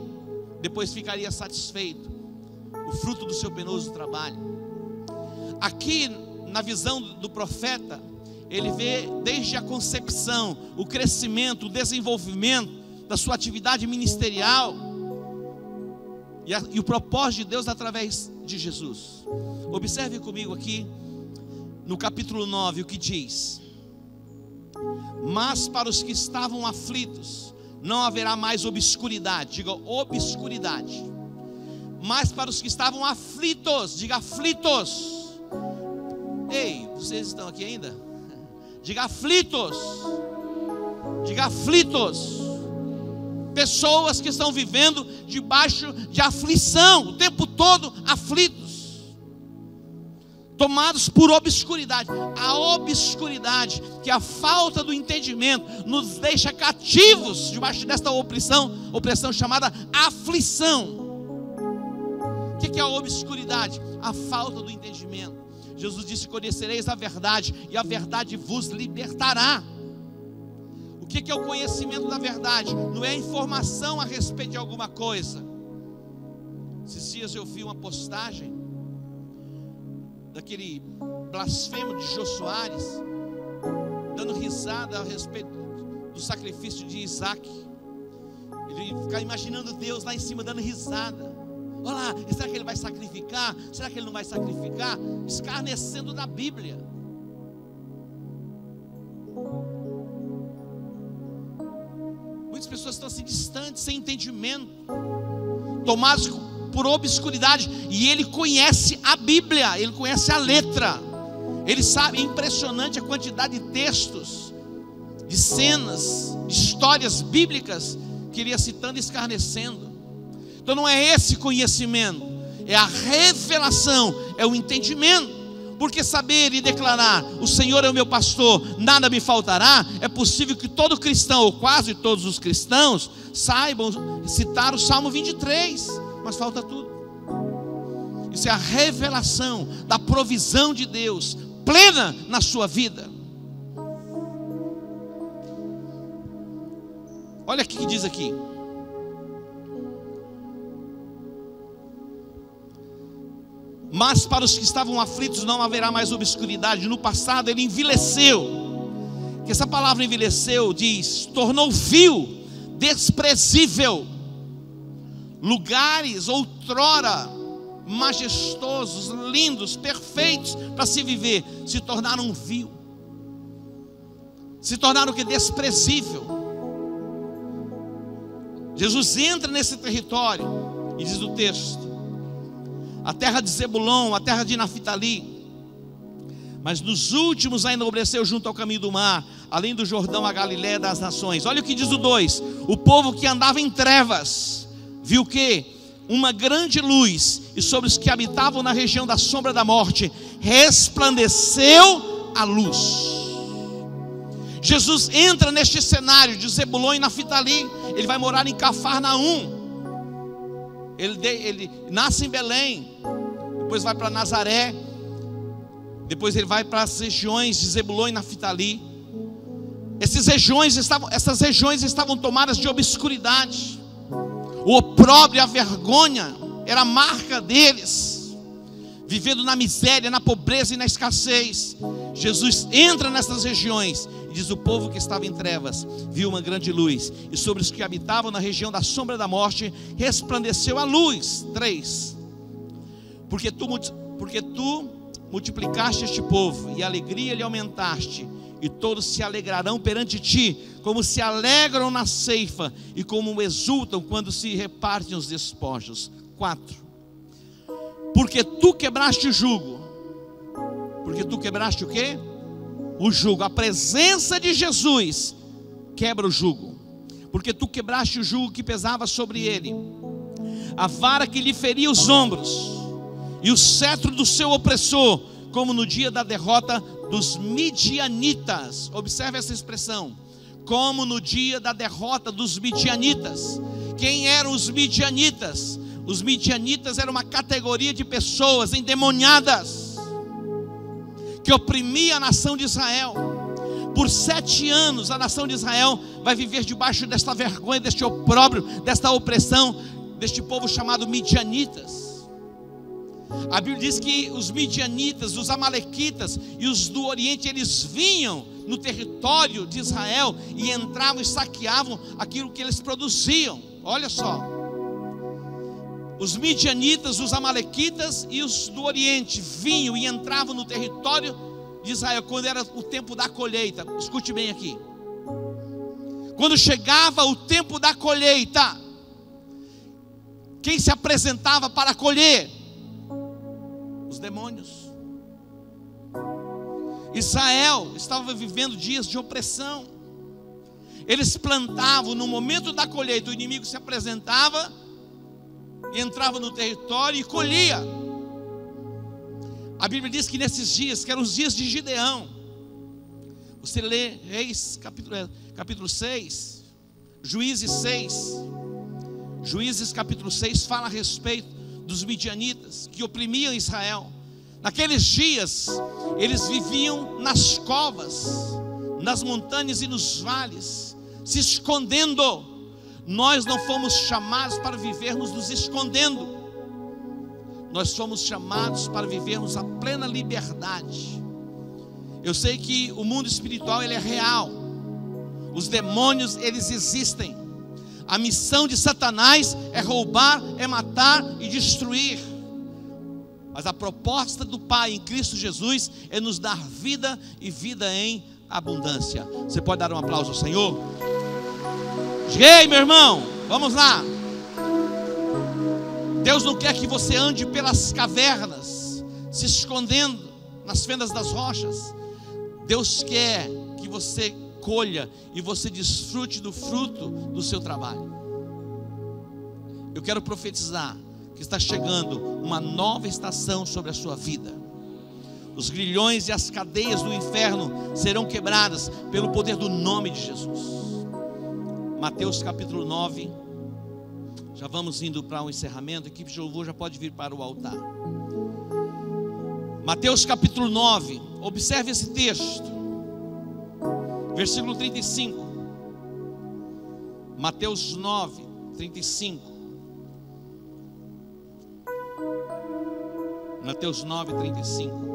depois ficaria satisfeito, o fruto do seu penoso trabalho. Aqui, na visão do profeta, ele vê desde a concepção, o crescimento, o desenvolvimento da sua atividade ministerial e o propósito de Deus através de Jesus. Observe comigo aqui no capítulo 9 o que diz: mas para os que estavam aflitos não haverá mais obscuridade. Diga obscuridade. Mas para os que estavam aflitos, diga aflitos. Ei, vocês estão aqui ainda? Diga aflitos. Diga aflitos. Pessoas que estão vivendo debaixo de aflição, o tempo todo aflitos, tomados por obscuridade. A obscuridade, que é a falta do entendimento, nos deixa cativos debaixo desta opressão chamada aflição. O que é a obscuridade? A falta do entendimento. Jesus disse: conhecereis a verdade, e a verdade vos libertará. O que é o conhecimento da verdade? Não é a informação a respeito de alguma coisa. Esses dias eu vi uma postagem daquele blasfemo de Jô Soares, dando risada a respeito do sacrifício de Isaac. Ele fica imaginando Deus lá em cima dando risada. Olha lá, será que ele vai sacrificar? Será que ele não vai sacrificar? Escarnecendo da Bíblia. Muitas pessoas estão assim distantes, sem entendimento, tomados por obscuridade. E ele conhece a Bíblia, ele conhece a letra, ele sabe. É impressionante a quantidade de textos, de cenas, de histórias bíblicas que ele ia citando e escarnecendo. Então não é esse conhecimento, é a revelação, é o entendimento. Porque saber e declarar: o Senhor é o meu pastor, nada me faltará. É possível que todo cristão, ou quase todos os cristãos, saibam citar o Salmo 23, mas falta tudo. Isso é a revelação da provisão de Deus plena na sua vida. Olha o que diz aqui: mas para os que estavam aflitos não haverá mais obscuridade. No passado ele envileceu. Que essa palavra envileceu diz: tornou vil, desprezível. Lugares outrora majestosos, lindos, perfeitos para se viver, se tornaram vil, se tornaram o que? Desprezível. Jesus entra nesse território e diz o texto: a terra de Zebulon, a terra de Naftali. Mas nos últimos a enobreceu junto ao caminho do mar, além do Jordão, a Galiléia das nações. Olha o que diz o 2: o povo que andava em trevas viu o quê? Uma grande luz, e sobre os que habitavam na região da sombra da morte resplandeceu a luz. Jesus entra neste cenário de Zebulon e Naftali. Ele vai morar em Cafarnaum. Ele nasce em Belém, depois vai para Nazaré, depois ele vai para as regiões de Zebulon e Naftali. Essas regiões estavam tomadas de obscuridade. O opróbrio e a vergonha era a marca deles, vivendo na miséria, na pobreza e na escassez. Jesus entra nessas regiões e diz: o povo que estava em trevas viu uma grande luz, e sobre os que habitavam na região da sombra da morte resplandeceu a luz. 3. Porque tu multiplicaste este povo, e a alegria lhe aumentaste, e todos se alegrarão perante ti, como se alegram na ceifa, e como exultam quando se repartem os despojos. 4. Porque tu quebraste o jugo. Porque tu quebraste o quê? O jugo. A presença de Jesus quebra o jugo. Porque tu quebraste o jugo que pesava sobre ele, a vara que lhe feria os ombros, e o cetro do seu opressor, como no dia da derrota dos midianitas. Observe essa expressão: como no dia da derrota dos midianitas. Quem eram os midianitas? Os midianitas eram uma categoria de pessoas endemoniadas que oprimia a nação de Israel. Por 7 anos a nação de Israel vai viver debaixo desta vergonha, deste opróbrio, desta opressão, deste povo chamado midianitas. A Bíblia diz que os midianitas, os amalequitas e os do Oriente, eles vinham no território de Israel e entravam e saqueavam aquilo que eles produziam. Olha só, os midianitas, os amalequitas e os do Oriente vinham e entravam no território de Israel quando era o tempo da colheita. Escute bem aqui: quando chegava o tempo da colheita, quem se apresentava para colher? Os demônios. Israel estava vivendo dias de opressão. Eles plantavam, no momento da colheita o inimigo se apresentava, entrava no território e colhia. A Bíblia diz que nesses dias, que eram os dias de Gideão, você lê Reis capítulo 6, Juízes 6, Juízes capítulo 6 fala a respeito dos midianitas que oprimiam Israel. Naqueles dias eles viviam nas covas, nas montanhas e nos vales, se escondendo. Nós não fomos chamados para vivermos nos escondendo. Nós fomos chamados para vivermos a plena liberdade. Eu sei que o mundo espiritual ele é real. Os demônios eles existem. A missão de Satanás é roubar, é matar e destruir. Mas a proposta do Pai em Cristo Jesus é nos dar vida e vida em abundância. Você pode dar um aplauso ao Senhor? Ei, meu irmão, vamos lá. Deus não quer que você ande pelas cavernas, se escondendo nas fendas das rochas. Deus quer que você colha e você desfrute do fruto do seu trabalho. Eu quero profetizar que está chegando uma nova estação sobre a sua vida. Os grilhões e as cadeias do inferno serão quebradas pelo poder do nome de Jesus. Mateus capítulo 9. Já vamos indo para o encerramento. A equipe de louvor já pode vir para o altar. Mateus capítulo 9. Observe esse texto, versículo 35. Mateus 9, 35. Mateus 9, 35.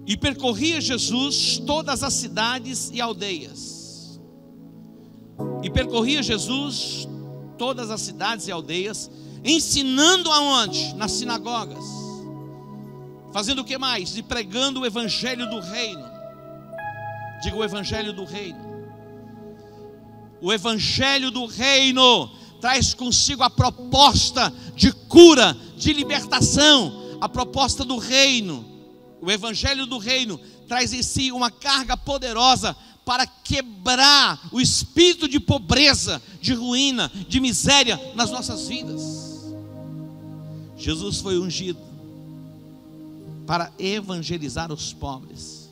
E percorria Jesus todas as cidades e aldeias. E percorria Jesus todas as cidades e aldeias, ensinando aonde? Nas sinagogas. Fazendo o que mais? E pregando o evangelho do reino. Diga o evangelho do reino. O evangelho do reino traz consigo a proposta de cura, de libertação. A proposta do reino. O evangelho do reino traz em si uma carga poderosa para quebrar o espírito de pobreza, de ruína, de miséria nas nossas vidas. Jesus foi ungido, para evangelizar os pobres.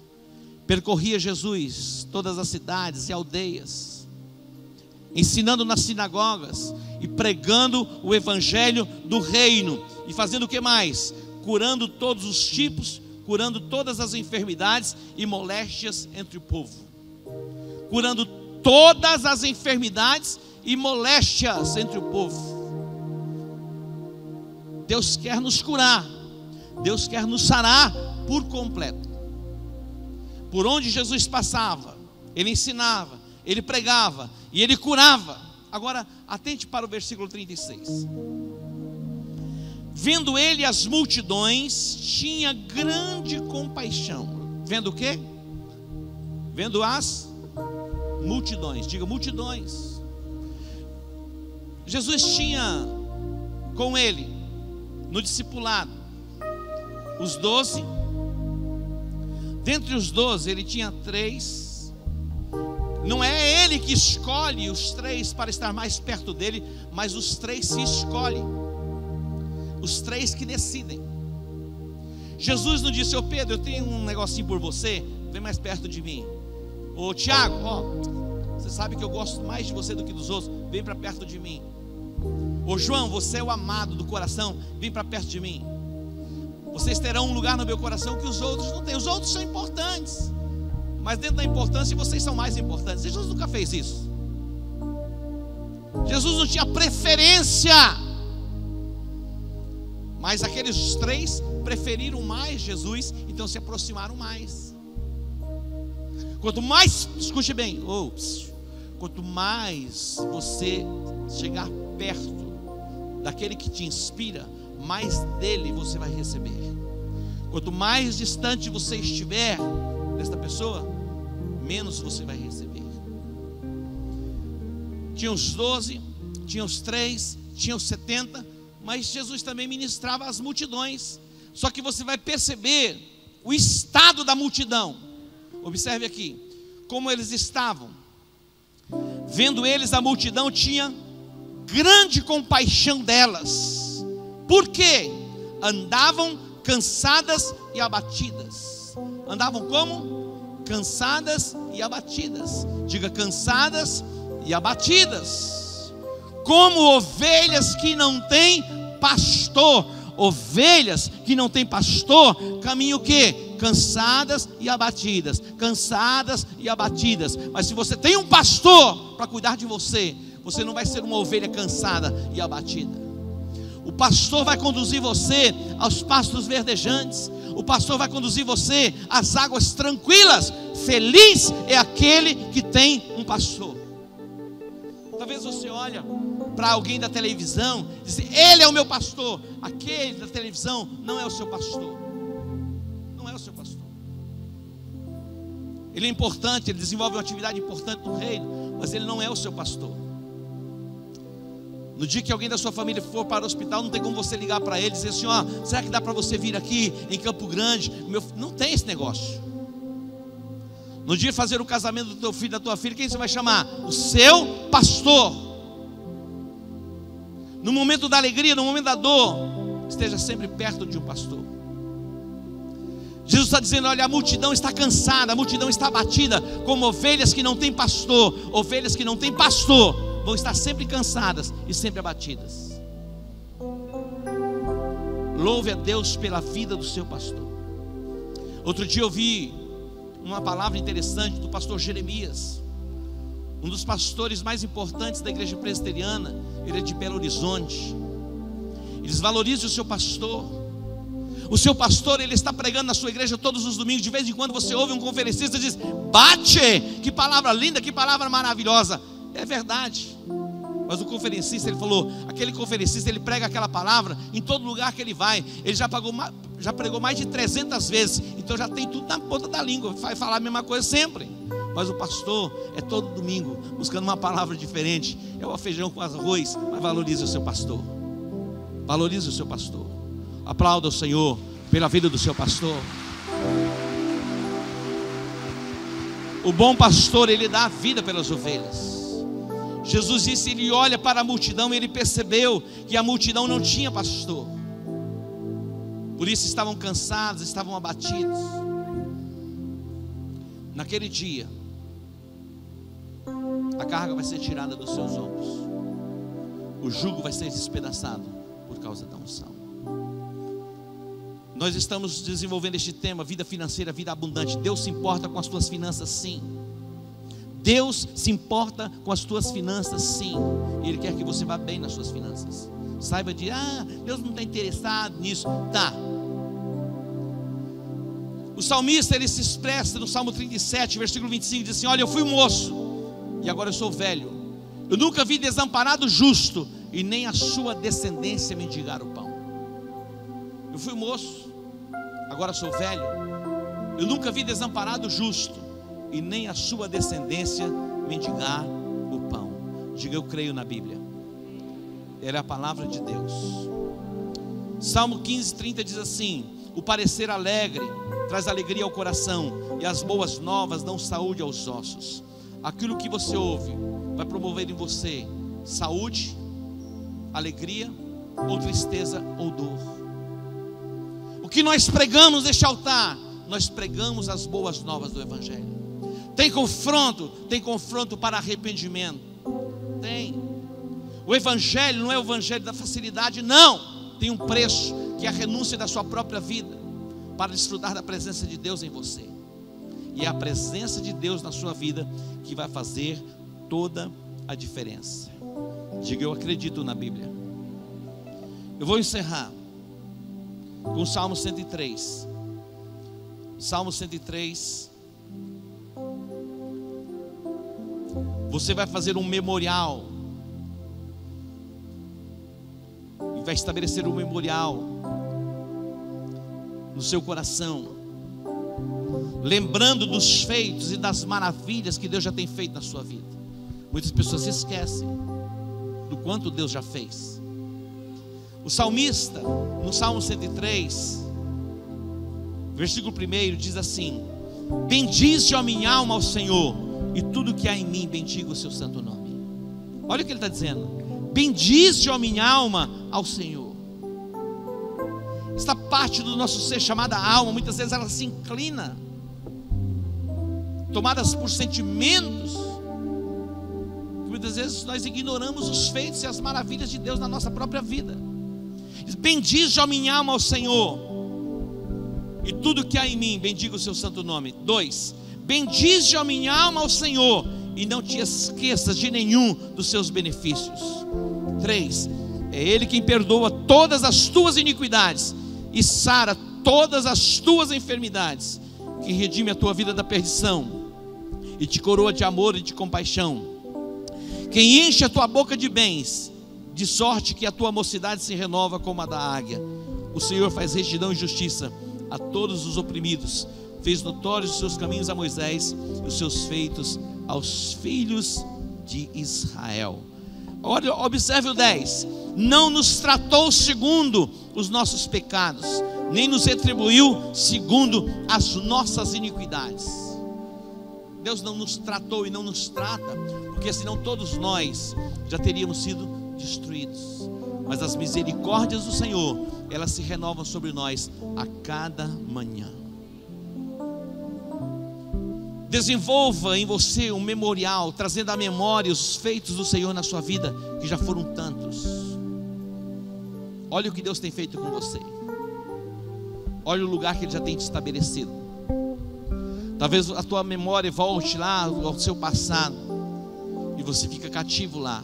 Percorria Jesus todas as cidades e aldeias, ensinando nas sinagogas e pregando o evangelho do reino. E fazendo o que mais? Curando todos os tipos, curando todas as enfermidades e moléstias entre o povo. Curando todas as enfermidades e moléstias entre o povo. Deus quer nos curar, Deus quer nos sarar por completo. Por onde Jesus passava, Ele ensinava, Ele pregava e Ele curava. Agora, atente para o versículo 36. Vendo Ele as multidões, tinha grande compaixão. Vendo o quê? Vendo as multidões. Diga multidões. Jesus tinha com Ele, no discipulado, os 12. Dentre os 12 Ele tinha 3. Não é Ele que escolhe os 3 para estar mais perto dele, mas os 3 se escolhem. Os 3 que decidem. Jesus não disse: ô Pedro, eu tenho um negocinho por você, vem mais perto de mim. Ô Tiago, você sabe que eu gosto mais de você do que dos outros, vem para perto de mim. Ô João, você é o amado do coração, vem para perto de mim. Vocês terão um lugar no meu coração que os outros não têm. Os outros são importantes, mas dentro da importância vocês são mais importantes. Jesus nunca fez isso. Jesus não tinha preferência, mas aqueles 3 preferiram mais Jesus, então se aproximaram mais. Quanto mais, escute bem, quanto mais você chegar perto daquele que te inspira, mais dele você vai receber. Quanto mais distante você estiver desta pessoa, menos você vai receber. Tinha os 12, tinha os 3, tinha os 70, mas Jesus também ministrava às multidões. Só que você vai perceber o estado da multidão. Observe aqui, como eles estavam. Vendo eles a multidão, tinha grande compaixão delas. Por quê? Andavam cansadas e abatidas. Andavam como? Cansadas e abatidas. Diga, cansadas e abatidas, como ovelhas que não têm pastor. Ovelhas que não têm pastor caminham o quê? Cansadas e abatidas. Cansadas e abatidas. Mas se você tem um pastor para cuidar de você, você não vai ser uma ovelha cansada e abatida. O pastor vai conduzir você aos pastos verdejantes. O pastor vai conduzir você às águas tranquilas. Feliz é aquele que tem um pastor. Talvez você olhe para alguém da televisão e diz: ele é o meu pastor. Aquele da televisão não é o seu pastor. Não é o seu pastor. Ele é importante, ele desenvolve uma atividade importante no reino, mas ele não é o seu pastor. No dia que alguém da sua família for para o hospital, não tem como você ligar para ele e dizer assim: será que dá para você vir aqui em Campo Grande? Não tem esse negócio. No dia de fazer o casamento do teu filho, da tua filha, quem você vai chamar? O seu pastor. No momento da alegria, no momento da dor, esteja sempre perto de um pastor. Jesus está dizendo: olha, a multidão está cansada, a multidão está abatida, como ovelhas que não têm pastor. Ovelhas que não têm pastor vão estar sempre cansadas e sempre abatidas. Louve a Deus pela vida do seu pastor. Outro dia eu vi uma palavra interessante do pastor Jeremias, um dos pastores mais importantes da igreja presbiteriana. Ele é de Belo Horizonte. Eles valorizam o seu pastor. O seu pastor, ele está pregando na sua igreja todos os domingos. De vez em quando você ouve um conferencista e diz: bate, que palavra linda, que palavra maravilhosa. É verdade. Mas o conferencista, ele falou, aquele conferencista, ele prega aquela palavra em todo lugar que ele vai. Ele já pregou mais de 300 vezes. Então já tem tudo na ponta da língua, vai falar a mesma coisa sempre. Mas o pastor é todo domingo buscando uma palavra diferente. É o feijão com arroz. Mas valorize o seu pastor. Valorize o seu pastor. Aplauda o Senhor pela vida do seu pastor. O bom pastor, ele dá a vida pelas ovelhas. Jesus disse: ele olha para a multidão e ele percebeu que a multidão não tinha pastor. Por isso estavam cansados, estavam abatidos. Naquele dia, a carga vai ser tirada dos seus ombros, o jugo vai ser despedaçado por causa da unção. Nós estamos desenvolvendo este tema, vida financeira, vida abundante. Deus se importa com as tuas finanças, sim. Deus se importa com as tuas finanças, sim. Ele quer que você vá bem nas suas finanças. Saiba de, Deus não está interessado nisso. Tá. O salmista, ele se expressa no Salmo 37, versículo 25, diz assim: olha, eu fui moço e agora eu sou velho. Eu nunca vi desamparado justo, e nem a sua descendência mendigar o pão. Eu fui moço, agora sou velho. Eu nunca vi desamparado justo, e nem a sua descendência mendigar o pão. Diga, eu creio na Bíblia. Ela é a palavra de Deus. Salmo 15:30 diz assim: o parecer alegre traz alegria ao coração, e as boas novas dão saúde aos ossos. Aquilo que você ouve vai promover em você saúde, alegria, ou tristeza, ou dor. O que nós pregamos neste altar, nós pregamos as boas novas do Evangelho. Tem confronto para arrependimento. Tem. O Evangelho não é o Evangelho da facilidade, não. Tem um preço, que é a renúncia da sua própria vida, para desfrutar da presença de Deus em você. E é a presença de Deus na sua vida que vai fazer toda a diferença. Diga, eu acredito na Bíblia. Eu vou encerrar com o Salmo 103. Salmo 103. Você vai fazer um memorial, e vai estabelecer um memorial no seu coração, lembrando dos feitos e das maravilhas que Deus já tem feito na sua vida. Muitas pessoas se esquecem do quanto Deus já fez. O salmista, no Salmo 103, versículo 1, diz assim: bendize, ó minha alma, ao Senhor, e tudo que há em mim, bendiga o seu santo nome. Olha o que ele está dizendo: bendize, ó minha alma, ao Senhor. Esta parte do nosso ser chamada alma, muitas vezes ela se inclina, tomadas por sentimentos, muitas vezes nós ignoramos os feitos e as maravilhas de Deus na nossa própria vida. Bendize, ó minha alma, ao Senhor, e tudo que há em mim, bendiga o seu santo nome. 2, bendize, ó minha alma, ao Senhor, e não te esqueças de nenhum dos seus benefícios. 3, é Ele quem perdoa todas as tuas iniquidades e sara todas as tuas enfermidades, que redime a tua vida da perdição e te coroa de amor e de compaixão, quem enche a tua boca de bens, de sorte que a tua mocidade se renova como a da águia. O Senhor faz retidão e justiça a todos os oprimidos, fez notórios os seus caminhos a Moisés e os seus feitos aos filhos de Israel. Olha, observe o 10: não nos tratou segundo os nossos pecados, nem nos retribuiu segundo as nossas iniquidades. Deus não nos tratou e não nos trata, porque senão todos nós já teríamos sido destruídos. Mas as misericórdias do Senhor, elas se renovam sobre nós a cada manhã. Desenvolva em você um memorial, trazendo à memória os feitos do Senhor na sua vida, que já foram tantos. Olha o que Deus tem feito com você. Olha o lugar que Ele já tem te estabelecido. Talvez a tua memória volte lá ao seu passado, e você fica cativo lá,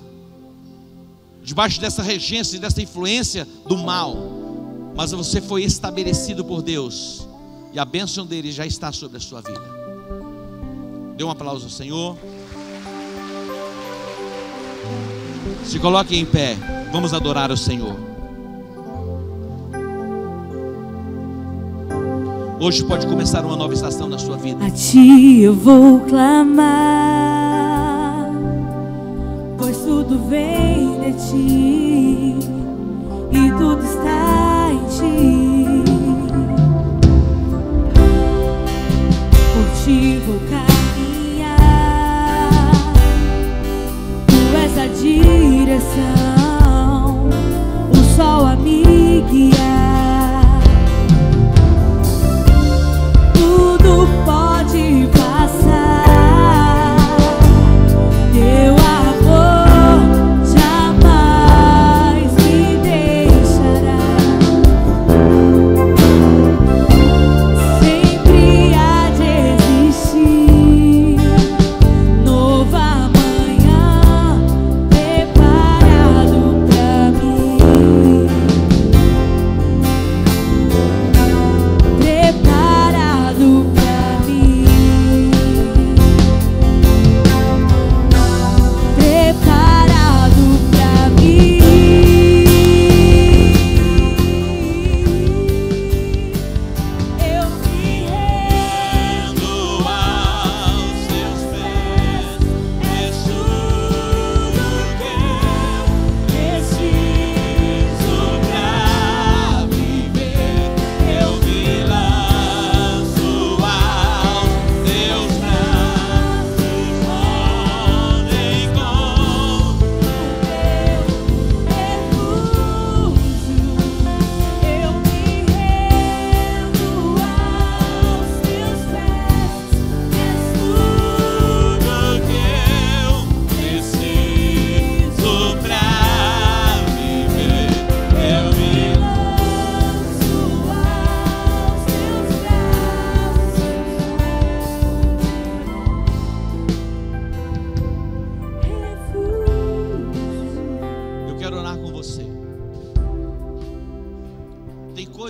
debaixo dessa regência e dessa influência do mal. Mas você foi estabelecido por Deus, e a bênção dele já está sobre a sua vida. Dê um aplauso ao Senhor. Se coloque em pé. Vamos adorar o Senhor. Hoje pode começar uma nova estação na sua vida. A ti eu vou clamar, pois tudo vem de ti e tudo está em ti. Por ti vou caminhar, tu és a direção, o sol a me guiar.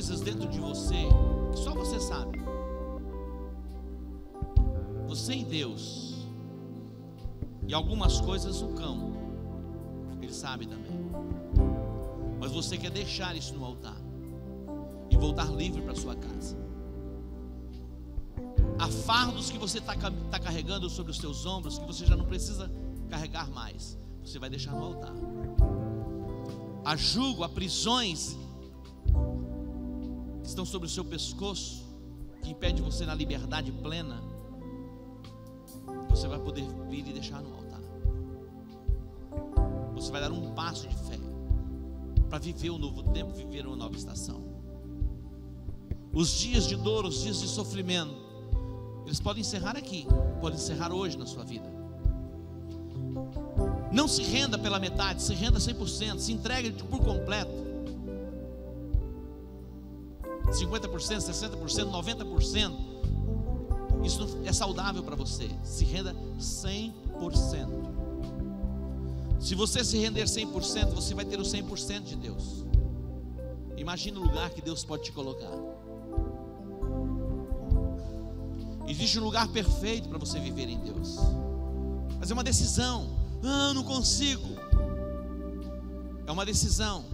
coisas dentro de você que só você sabe. Você e Deus. E algumas coisas o cão, ele sabe também. Mas você quer deixar isso no altar e voltar livre para sua casa. Há fardos que você está carregando sobre os seus ombros que você já não precisa carregar mais. Você vai deixar no altar. Há jugo, há prisões que estão sobre o seu pescoço, que impede você na liberdade plena. Você vai poder vir e deixar no altar. Você vai dar um passo de fé para viver um novo tempo, viver uma nova estação. Os dias de dor, os dias de sofrimento, eles podem encerrar aqui, podem encerrar hoje na sua vida. Não se renda pela metade, se renda 100%, se entregue por completo. 50%, 60%, 90%. Isso é saudável para você. Se renda 100%. Se você se render 100%, você vai ter o 100% de Deus. Imagina o lugar que Deus pode te colocar. Existe um lugar perfeito para você viver em Deus. Mas é uma decisão. Eu não consigo. É uma decisão.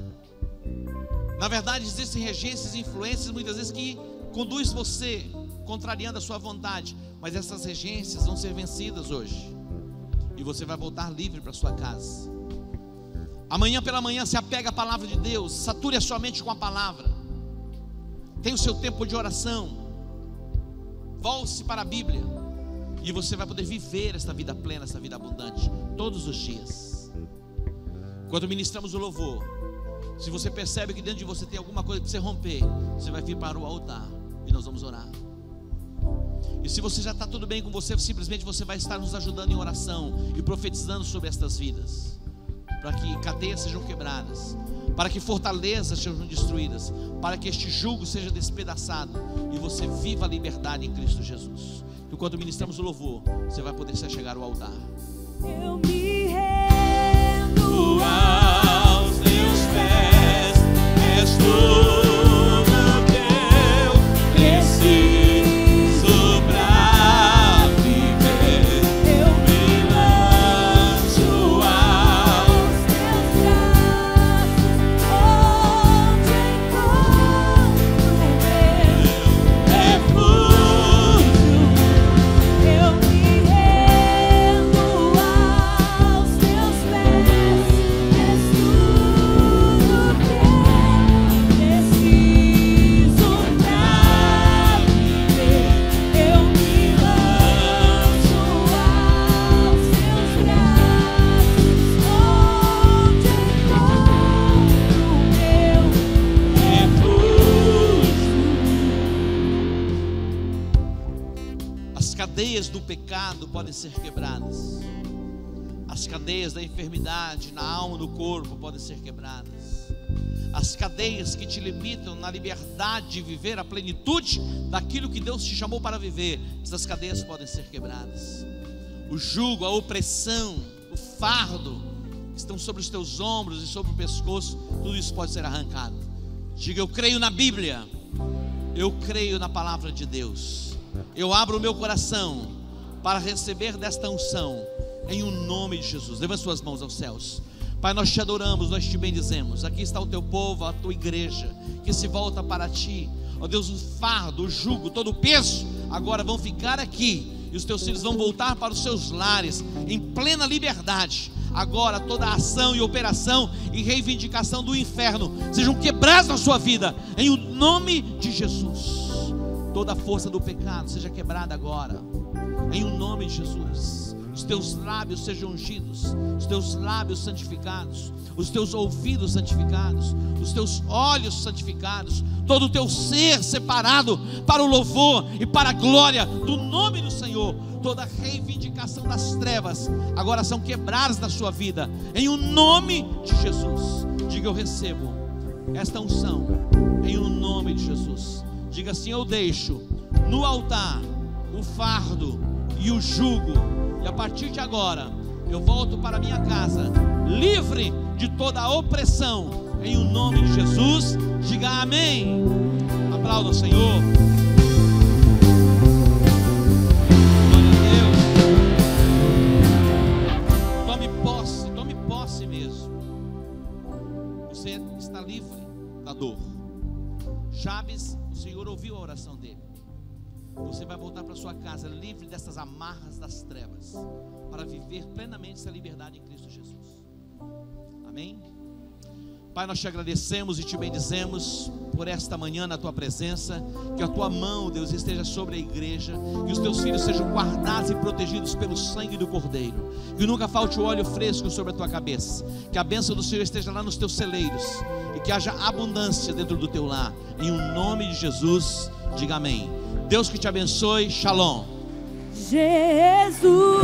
Na verdade, existem regências e influências muitas vezes que conduz você contrariando a sua vontade. Mas essas regências vão ser vencidas hoje. E você vai voltar livre para sua casa. Amanhã pela manhã se apega à palavra de Deus. Sature a sua mente com a palavra. Tenha o seu tempo de oração. Volte-se para a Bíblia. E você vai poder viver esta vida plena, esta vida abundante, todos os dias. Quando ministramos o louvor, se você percebe que dentro de você tem alguma coisa que você romper, você vai vir para o altar e nós vamos orar. E se você já está tudo bem com você, simplesmente você vai estar nos ajudando em oração e profetizando sobre estas vidas, para que cadeias sejam quebradas, para que fortalezas sejam destruídas, para que este jugo seja despedaçado e você viva a liberdade em Cristo Jesus. Enquanto ministramos o louvor, você vai poder se chegar ao altar. Eu me rendo aos teus pés, és tudo que eu preciso pra viver. Eu me lanço aos teus braços, onde encontro meu refúgio. Eu me rendo aos teus pés, és tudo que eu preciso pra viver. Eu me lanço aos teus braços, onde encontro meu refúgio. As cadeias do pecado podem ser quebradas. As cadeias da enfermidade na alma, no corpo podem ser quebradas. As cadeias que te limitam na liberdade de viver a plenitude daquilo que Deus te chamou para viver, essas cadeias podem ser quebradas. O jugo, a opressão, o fardo que estão sobre os teus ombros e sobre o pescoço, tudo isso pode ser arrancado. Diga: eu creio na Bíblia, eu creio na palavra de Deus. Eu abro o meu coração para receber desta unção, em o nome de Jesus. Levanta suas mãos aos céus. Pai, nós te adoramos, nós te bendizemos. Aqui está o teu povo, a tua igreja, que se volta para ti. Ó Deus, o fardo, o jugo, todo o peso, agora vão ficar aqui. E os teus filhos vão voltar para os seus lares, em plena liberdade. Agora toda a ação e operação e reivindicação do inferno sejam quebradas na sua vida, em o nome de Jesus. Toda a força do pecado seja quebrada agora, em o nome de Jesus. Os teus lábios sejam ungidos, os teus lábios santificados, os teus ouvidos santificados, os teus olhos santificados, todo o teu ser separado para o louvor e para a glória do nome do Senhor. Toda reivindicação das trevas agora são quebradas na sua vida, em o nome de Jesus. Diga: eu recebo esta unção, em o nome de Jesus. Diga assim: eu deixo no altar o fardo e o jugo, e a partir de agora eu volto para minha casa livre de toda a opressão, em o nome de Jesus. Diga amém. Aplauda o Senhor. Glória a Deus. Tome posse mesmo. Você está livre da dor. Jabes, o Senhor ouviu a oração dele. Você vai voltar para sua casa livre dessas amarras das trevas, para viver plenamente essa liberdade em Cristo Jesus. Amém? Pai, nós te agradecemos e te bendizemos por esta manhã na tua presença. Que a tua mão, Deus, esteja sobre a igreja, que os teus filhos sejam guardados e protegidos pelo sangue do Cordeiro, que nunca falte o óleo fresco sobre a tua cabeça, que a bênção do Senhor esteja lá nos teus celeiros e que haja abundância dentro do teu lar. Em o nome de Jesus, diga amém. Deus que te abençoe. Shalom. Jesus.